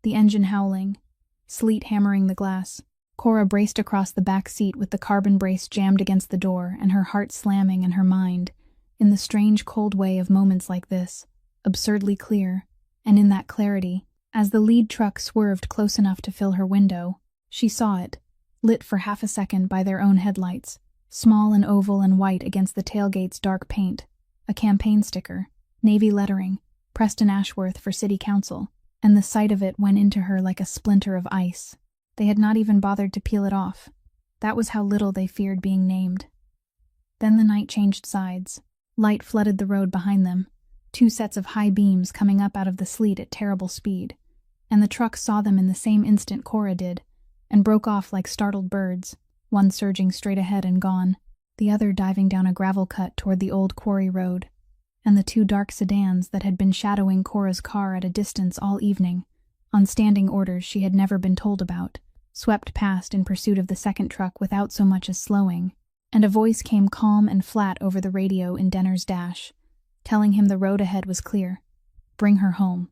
the engine howling, sleet hammering the glass. Cora braced across the back seat with the carbon brace jammed against the door and her heart slamming in her mind, in the strange cold way of moments like this, absurdly clear, and in that clarity, as the lead truck swerved close enough to fill her window, she saw it, lit for half a second by their own headlights, small and oval and white against the tailgate's dark paint, a campaign sticker, navy lettering, Preston Ashworth for city council, and the sight of it went into her like a splinter of ice. They had not even bothered to peel it off. That was how little they feared being named. Then the night changed sides. Light flooded the road behind them, 2 sets of high beams coming up out of the sleet at terrible speed, and the truck saw them in the same instant Cora did, and broke off like startled birds, one surging straight ahead and gone, the other diving down a gravel cut toward the old quarry road, and the 2 dark sedans that had been shadowing Cora's car at a distance all evening, on standing orders she had never been told about, swept past in pursuit of the second truck without so much as slowing, and a voice came calm and flat over the radio in Denner's dash, telling him the road ahead was clear. Bring her home.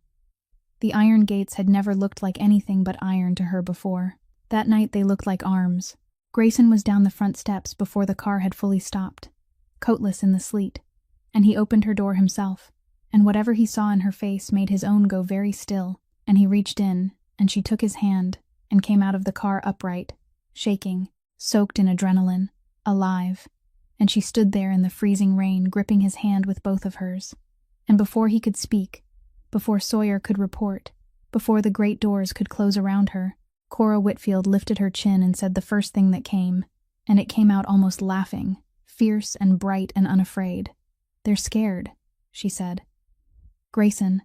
The iron gates had never looked like anything but iron to her before. That night they looked like arms. Grayson was down the front steps before the car had fully stopped, coatless in the sleet, and he opened her door himself, and whatever he saw in her face made his own go very still, and he reached in, and she took his hand, and came out of the car upright, shaking, soaked in adrenaline, alive, and she stood there in the freezing rain gripping his hand with both of hers, and before he could speak, before Sawyer could report, before the great doors could close around her, Cora Whitfield lifted her chin and said the first thing that came, and it came out almost laughing, fierce and bright and unafraid. "They're scared," she said. "Grayson,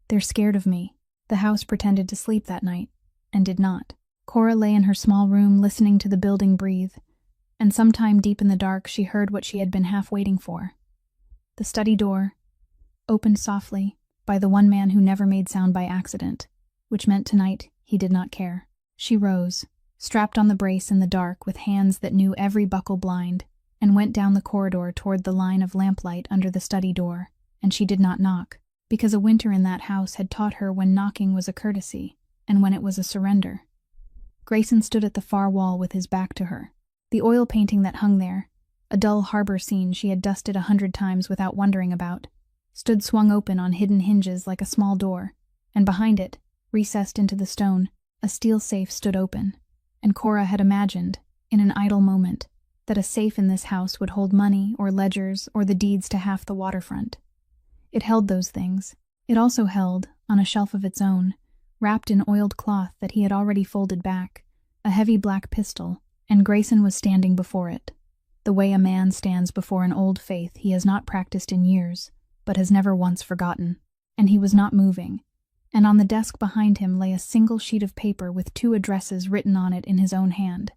they're scared of me." The house pretended to sleep that night, and did not. Cora lay in her small room listening to the building breathe, and sometime deep in the dark she heard what she had been half waiting for. The study door, opened softly, by the one man who never made sound by accident, which meant tonight he did not care. She rose, strapped on the brace in the dark with hands that knew every buckle blind, and went down the corridor toward the line of lamplight under the study door, and she did not knock, because a winter in that house had taught her when knocking was a courtesy and when it was a surrender. Grayson stood at the far wall with his back to her. The oil painting that hung there, a dull harbor scene she had dusted 100 times without wondering about, stood swung open on hidden hinges like a small door, and behind it, recessed into the stone, a steel safe stood open, and Cora had imagined, in an idle moment, that a safe in this house would hold money or ledgers or the deeds to half the waterfront. It held those things. It also held, on a shelf of its own, wrapped in oiled cloth that he had already folded back, a heavy black pistol, and Grayson was standing before it, the way a man stands before an old faith he has not practiced in years, but has never once forgotten. And he was not moving, and on the desk behind him lay a single sheet of paper with 2 addresses written on it in his own hand.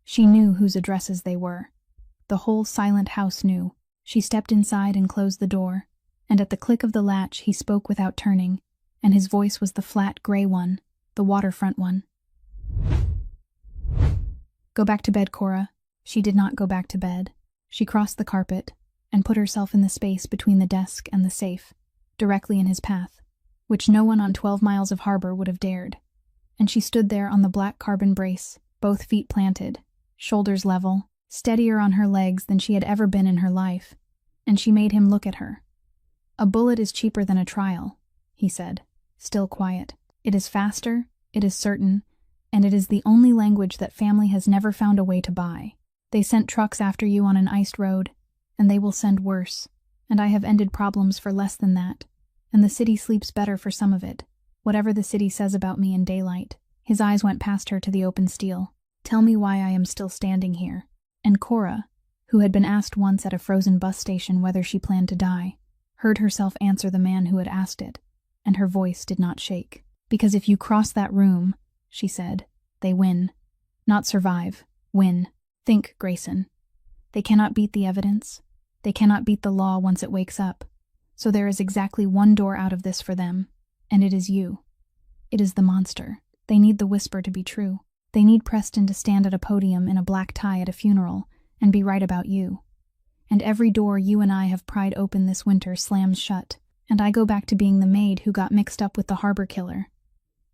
She knew whose addresses they were. The whole silent house knew. She stepped inside and closed the door, and at the click of the latch he spoke without turning, and his voice was the flat gray one, the waterfront one. "Go back to bed, Cora." She did not go back to bed. She crossed the carpet and put herself in the space between the desk and the safe, directly in his path, which no one on 12 miles of harbor would have dared. And she stood there on the black carbon brace, both feet planted, shoulders level, steadier on her legs than she had ever been in her life, and she made him look at her. "A bullet is cheaper than a trial," he said, still quiet. "It is faster, it is certain, and it is the only language that family has never found a way to buy. They sent trucks after you on an iced road, and they will send worse, and I have ended problems for less than that, and the city sleeps better for some of it, whatever the city says about me in daylight." His eyes went past her to the open steel. "Tell me why I am still standing here." And Cora, who had been asked once at a frozen bus station whether she planned to die, heard herself answer the man who had asked it, and her voice did not shake. "Because if you cross that room," she said, "they win. Not survive, win. Think, Grayson. They cannot beat the evidence. They cannot beat the law once it wakes up. So there is exactly one door out of this for them, and it is you. It is the monster. They need the whisper to be true. They need Preston to stand at a podium in a black tie at a funeral and be right about you. And every door you and I have pried open this winter slams shut, and I go back to being the maid who got mixed up with the harbor killer.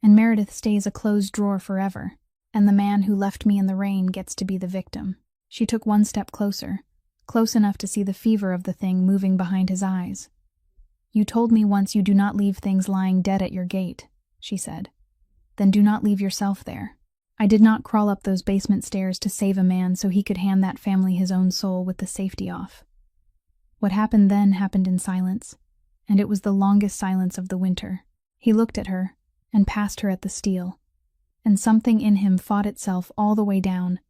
And Meredith stays a closed drawer forever, and the man who left me in the rain gets to be the victim." She took one step closer, close enough to see the fever of the thing moving behind his eyes. "You told me once you do not leave things lying dead at your gate," she said. "Then do not leave yourself there. I did not crawl up those basement stairs to save a man so he could hand that family his own soul with the safety off." What happened then happened in silence, and it was the longest silence of the winter. He looked at her, and past her at the steel, and something in him fought itself all the way down.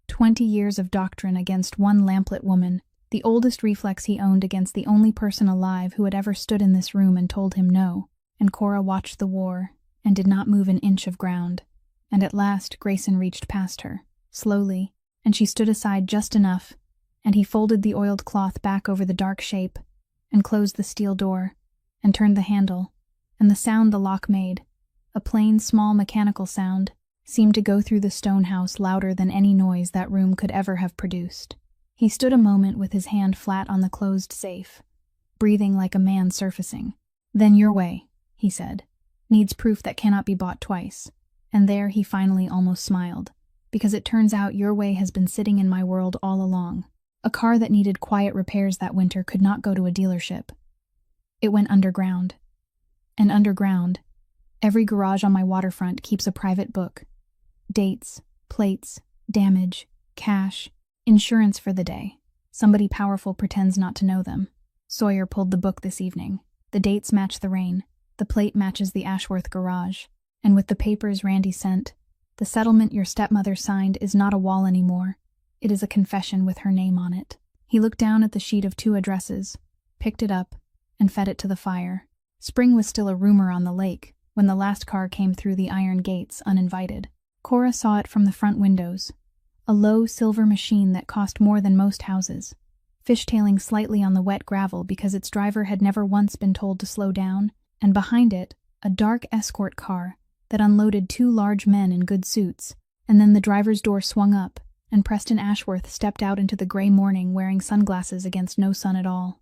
20 years of doctrine against one lamplit woman, the oldest reflex he owned against the only person alive who had ever stood in this room and told him no. And Cora watched the war, and did not move an inch of ground. And at last Grayson reached past her, slowly, and she stood aside just enough, and he folded the oiled cloth back over the dark shape, and closed the steel door, and turned the handle, and the sound the lock made, a plain, small mechanical sound, seemed to go through the stone house louder than any noise that room could ever have produced. He stood a moment with his hand flat on the closed safe, breathing like a man surfacing. "Then your way," he said, "needs proof that cannot be bought twice." And there he finally almost smiled, "because it turns out your way has been sitting in my world all along. A car that needed quiet repairs that winter could not go to a dealership. It went underground. And underground, every garage on my waterfront keeps a private book. Dates, plates, damage, cash, insurance for the day. Somebody powerful pretends not to know them. Sawyer pulled the book this evening. The dates match the rain. The plate matches the Ashworth garage. And with the papers Randy sent, the settlement your stepmother signed is not a wall anymore. It is a confession with her name on it." He looked down at the sheet of 2 addresses, picked it up, and fed it to the fire. Spring was still a rumor on the lake when the last car came through the iron gates uninvited. Cora saw it from the front windows, a low silver machine that cost more than most houses, fishtailing slightly on the wet gravel because its driver had never once been told to slow down, and behind it, a dark escort car that unloaded 2 large men in good suits, and then the driver's door swung up, and Preston Ashworth stepped out into the gray morning wearing sunglasses against no sun at all.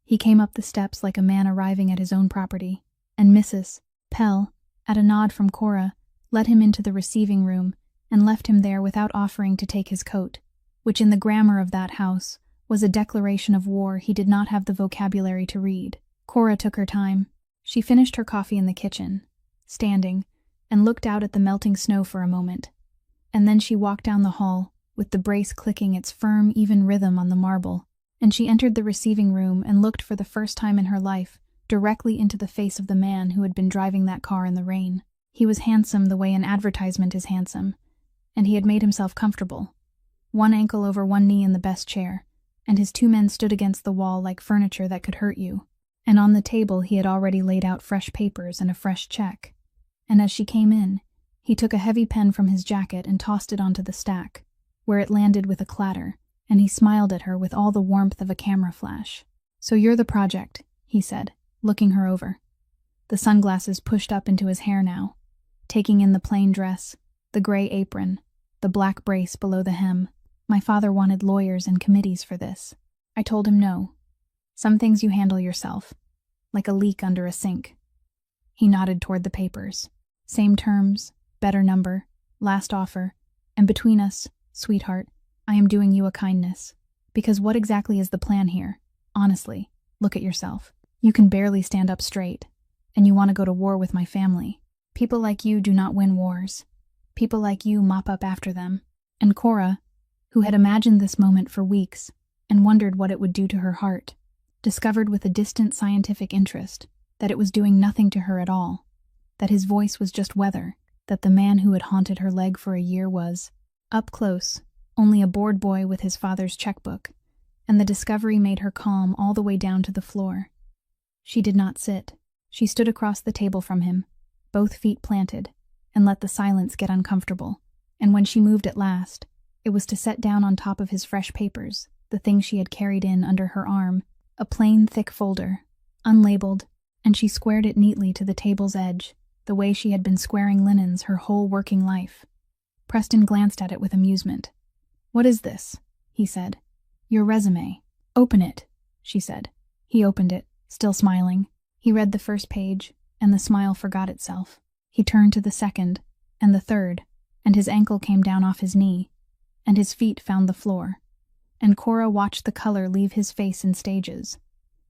He came up the steps like a man arriving at his own property, and Mrs. Pell, at a nod from Cora, led him into the receiving room and left him there without offering to take his coat, which in the grammar of that house was a declaration of war he did not have the vocabulary to read. Cora took her time. She finished her coffee in the kitchen, standing, and looked out at the melting snow for a moment. And then she walked down the hall, with the brace clicking its firm, even rhythm on the marble, and she entered the receiving room and looked for the first time in her life directly into the face of the man who had been driving that car in the rain. He was handsome the way an advertisement is handsome, and he had made himself comfortable, one ankle over one knee in the best chair, and his two men stood against the wall like furniture that could hurt you. And on the table he had already laid out fresh papers and a fresh check. And as she came in, he took a heavy pen from his jacket and tossed it onto the stack, where it landed with a clatter, and he smiled at her with all the warmth of a camera flash. "So you're the project," he said, looking her over. The sunglasses pushed up into his hair now, taking in the plain dress, the gray apron, the black brace below the hem. "My father wanted lawyers and committees for this. I told him no. Some things you handle yourself, like a leak under a sink." He nodded toward the papers. "Same terms, better number, last offer, and between us, sweetheart, I am doing you a kindness. Because what exactly is the plan here? Honestly, look at yourself. You can barely stand up straight, and you want to go to war with my family. People like you do not win wars. People like you mop up after them." And Cora, who had imagined this moment for weeks and wondered what it would do to her heart, discovered with a distant scientific interest that it was doing nothing to her at all, that his voice was just weather, that the man who had haunted her leg for a year was, up close, only a bored boy with his father's checkbook, and the discovery made her calm all the way down to the floor. She did not sit. She stood across the table from him, both feet planted, and let the silence get uncomfortable. And when she moved at last, it was to set down on top of his fresh papers the thing she had carried in under her arm, a plain, thick folder, unlabeled, and she squared it neatly to the table's edge, the way she had been squaring linens her whole working life. Preston glanced at it with amusement. "What is this?" he said. "Your resume." "Open it," she said. He opened it, still smiling. He read the first page, and the smile forgot itself. He turned to the second, and the third, and his ankle came down off his knee, and his feet found the floor. And Cora watched the color leave his face in stages,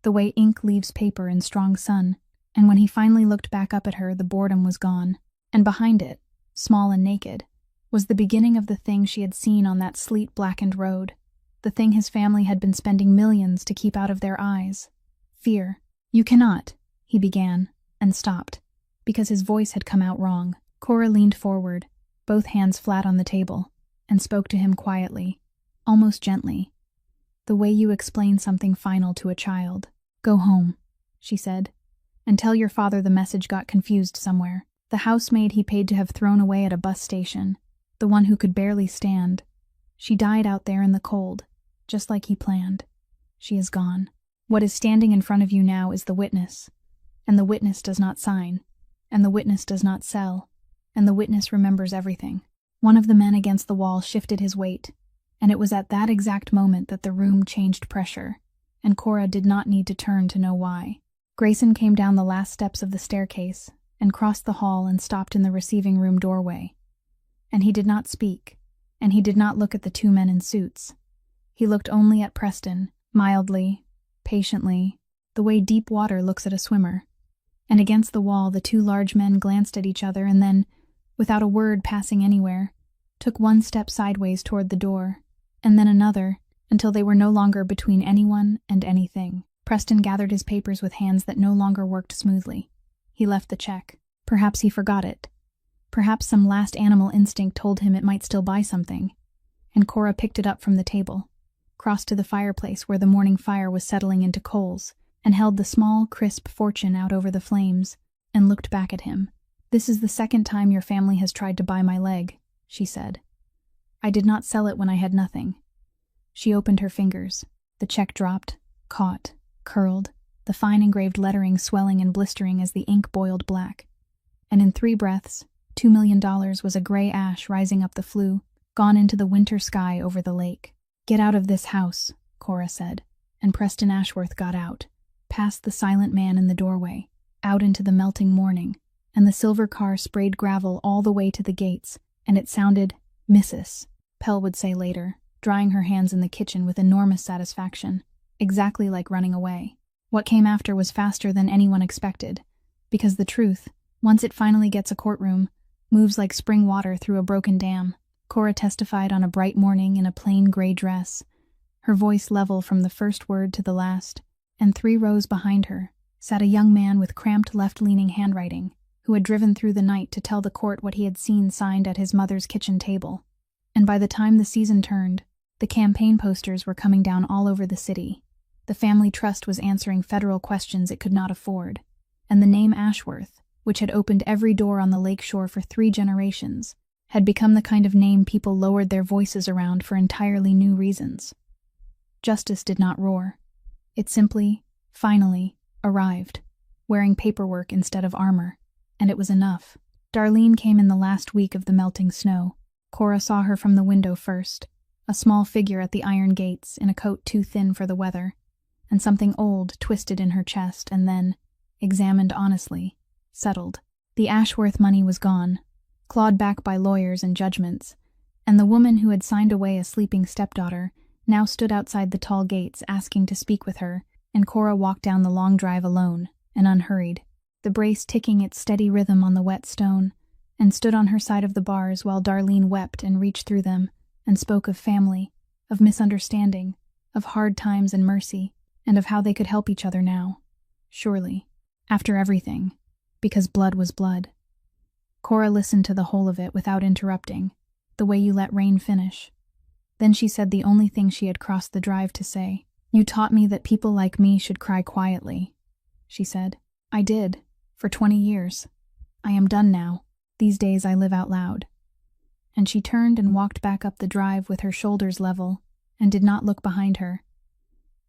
the way ink leaves paper in strong sun, and when he finally looked back up at her, the boredom was gone. And behind it, small and naked, was the beginning of the thing she had seen on that sleet-blackened road, the thing his family had been spending millions to keep out of their eyes. Fear. "You cannot," he began, and stopped, because his voice had come out wrong. Cora leaned forward, both hands flat on the table, and spoke to him quietly, almost gently. "The way you explain something final to a child. Go home," she said, "and tell your father the message got confused somewhere. The housemaid he paid to have thrown away at a bus station, the one who could barely stand. She died out there in the cold, just like he planned. She is gone. What is standing in front of you now is the witness, and the witness does not sign, and the witness does not sell, and the witness remembers everything." One of the men against the wall shifted his weight, and it was at that exact moment that the room changed pressure, and Cora did not need to turn to know why. Grayson came down the last steps of the staircase and crossed the hall and stopped in the receiving room doorway. And he did not speak, and he did not look at the two men in suits. He looked only at Preston, mildly, patiently, the way deep water looks at a swimmer. And against the wall the two large men glanced at each other and then, without a word passing anywhere, took one step sideways toward the door, and then another, until they were no longer between anyone and anything. Preston gathered his papers with hands that no longer worked smoothly. He left the check. Perhaps he forgot it. Perhaps some last animal instinct told him it might still buy something. And Cora picked it up from the table, crossed to the fireplace where the morning fire was settling into coals, and held the small, crisp fortune out over the flames, and looked back at him. "This is the second time your family has tried to buy my leg," she said. "I did not sell it when I had nothing." She opened her fingers. The check dropped, caught, curled, the fine engraved lettering swelling and blistering as the ink boiled black. And in 3 breaths, $2 million was a gray ash rising up the flue, gone into the winter sky over the lake. "Get out of this house," Cora said, and Preston Ashworth got out, past the silent man in the doorway, out into the melting morning, and the silver car sprayed gravel all the way to the gates, and it sounded, "Missus," Pell would say later, drying her hands in the kitchen with enormous satisfaction, exactly like running away. What came after was faster than anyone expected, because the truth, once it finally gets a courtroom, moves like spring water through a broken dam. Cora testified on a bright morning in a plain gray dress, her voice level from the first word to the last, and 3 rows behind her sat a young man with cramped left-leaning handwriting, who had driven through the night to tell the court what he had seen signed at his mother's kitchen table. And by the time the season turned, the campaign posters were coming down all over the city. The family trust was answering federal questions it could not afford, and the name Ashworth, which had opened every door on the lakeshore for 3 generations, had become the kind of name people lowered their voices around for entirely new reasons. Justice did not roar. It simply, finally, arrived, wearing paperwork instead of armor, and it was enough. Darlene came in the last week of the melting snow. Cora saw her from the window first, a small figure at the iron gates in a coat too thin for the weather, and something old twisted in her chest, and then, examined honestly, settled. The Ashworth money was gone, clawed back by lawyers and judgments, and the woman who had signed away a sleeping stepdaughter now stood outside the tall gates asking to speak with her, and Cora walked down the long drive alone and unhurried, the brace ticking its steady rhythm on the wet stone, and stood on her side of the bars while Darlene wept and reached through them and spoke of family, of misunderstanding, of hard times and mercy, and of how they could help each other now. Surely, after everything, because blood was blood. Cora listened to the whole of it without interrupting, the way you let rain finish. Then she said the only thing she had crossed the drive to say. "You taught me that people like me should cry quietly," she said. "I did, for 20 years. I am done now. These days I live out loud." And she turned and walked back up the drive with her shoulders level, and did not look behind her.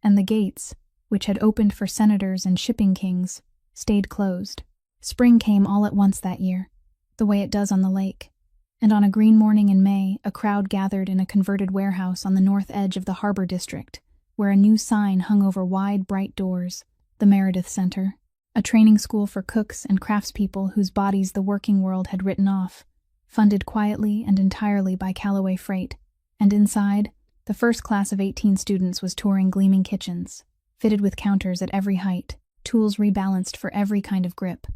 And the gates, which had opened for senators and shipping kings, stayed closed. Spring came all at once that year, the way it does on the lake. And on a green morning in May, a crowd gathered in a converted warehouse on the north edge of the harbor district, where a new sign hung over wide, bright doors, the Meredith Center, a training school for cooks and craftspeople whose bodies the working world had written off, funded quietly and entirely by Callaway Freight. And inside, the first class of 18 students was touring gleaming kitchens, fitted with counters at every height, tools rebalanced for every kind of grip.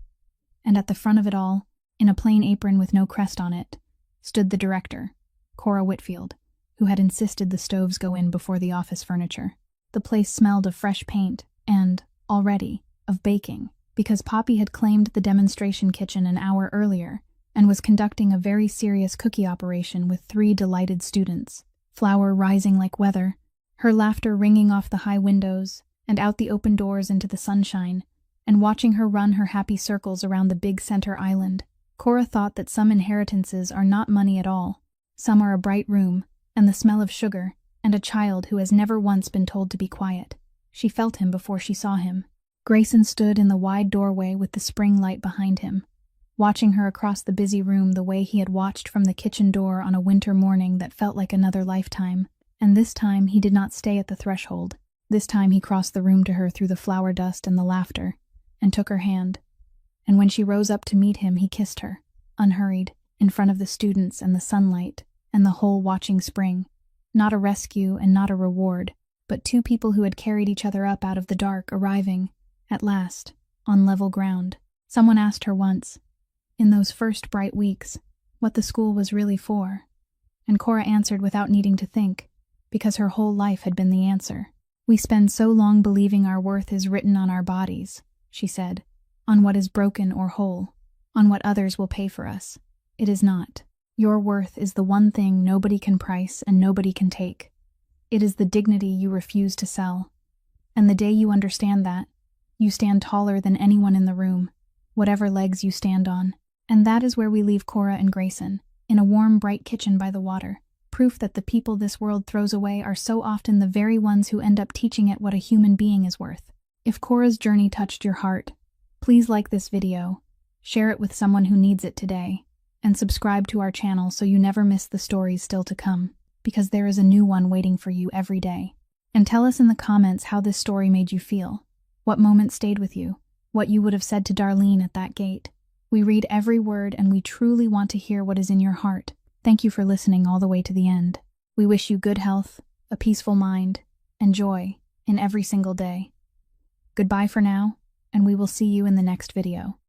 And at the front of it all, in a plain apron with no crest on it, stood the director, Cora Whitfield, who had insisted the stoves go in before the office furniture. The place smelled of fresh paint and, already, of baking, because Poppy had claimed the demonstration kitchen an hour earlier and was conducting a very serious cookie operation with 3 delighted students, flour rising like weather, her laughter ringing off the high windows and out the open doors into the sunshine, and watching her run her happy circles around the big center island. Cora thought that some inheritances are not money at all. Some are a bright room, and the smell of sugar, and a child who has never once been told to be quiet. She felt him before she saw him. Grayson stood in the wide doorway with the spring light behind him, watching her across the busy room the way he had watched from the kitchen door on a winter morning that felt like another lifetime. And this time he did not stay at the threshold. This time he crossed the room to her through the flower dust and the laughter, and took her hand. And when she rose up to meet him, he kissed her, unhurried, in front of the students and the sunlight, and the whole watching spring. Not a rescue and not a reward, but 2 people who had carried each other up out of the dark arriving, at last, on level ground. Someone asked her once, in those first bright weeks, what the school was really for, and Cora answered without needing to think, because her whole life had been the answer. "We spend so long believing our worth is written on our bodies," she said, "on what is broken or whole, on what others will pay for us. It is not. Your worth is the one thing nobody can price and nobody can take. It is the dignity you refuse to sell. And the day you understand that, you stand taller than anyone in the room, whatever legs you stand on." And that is where we leave Cora and Grayson, in a warm, bright kitchen by the water, proof that the people this world throws away are so often the very ones who end up teaching it what a human being is worth. If Cora's journey touched your heart, please like this video, share it with someone who needs it today, and subscribe to our channel so you never miss the stories still to come, because there is a new one waiting for you every day. And tell us in the comments how this story made you feel. What moment stayed with you? What you would have said to Darlene at that gate? We read every word and we truly want to hear what is in your heart. Thank you for listening all the way to the end. We wish you good health, a peaceful mind, and joy in every single day. Goodbye for now, and we will see you in the next video.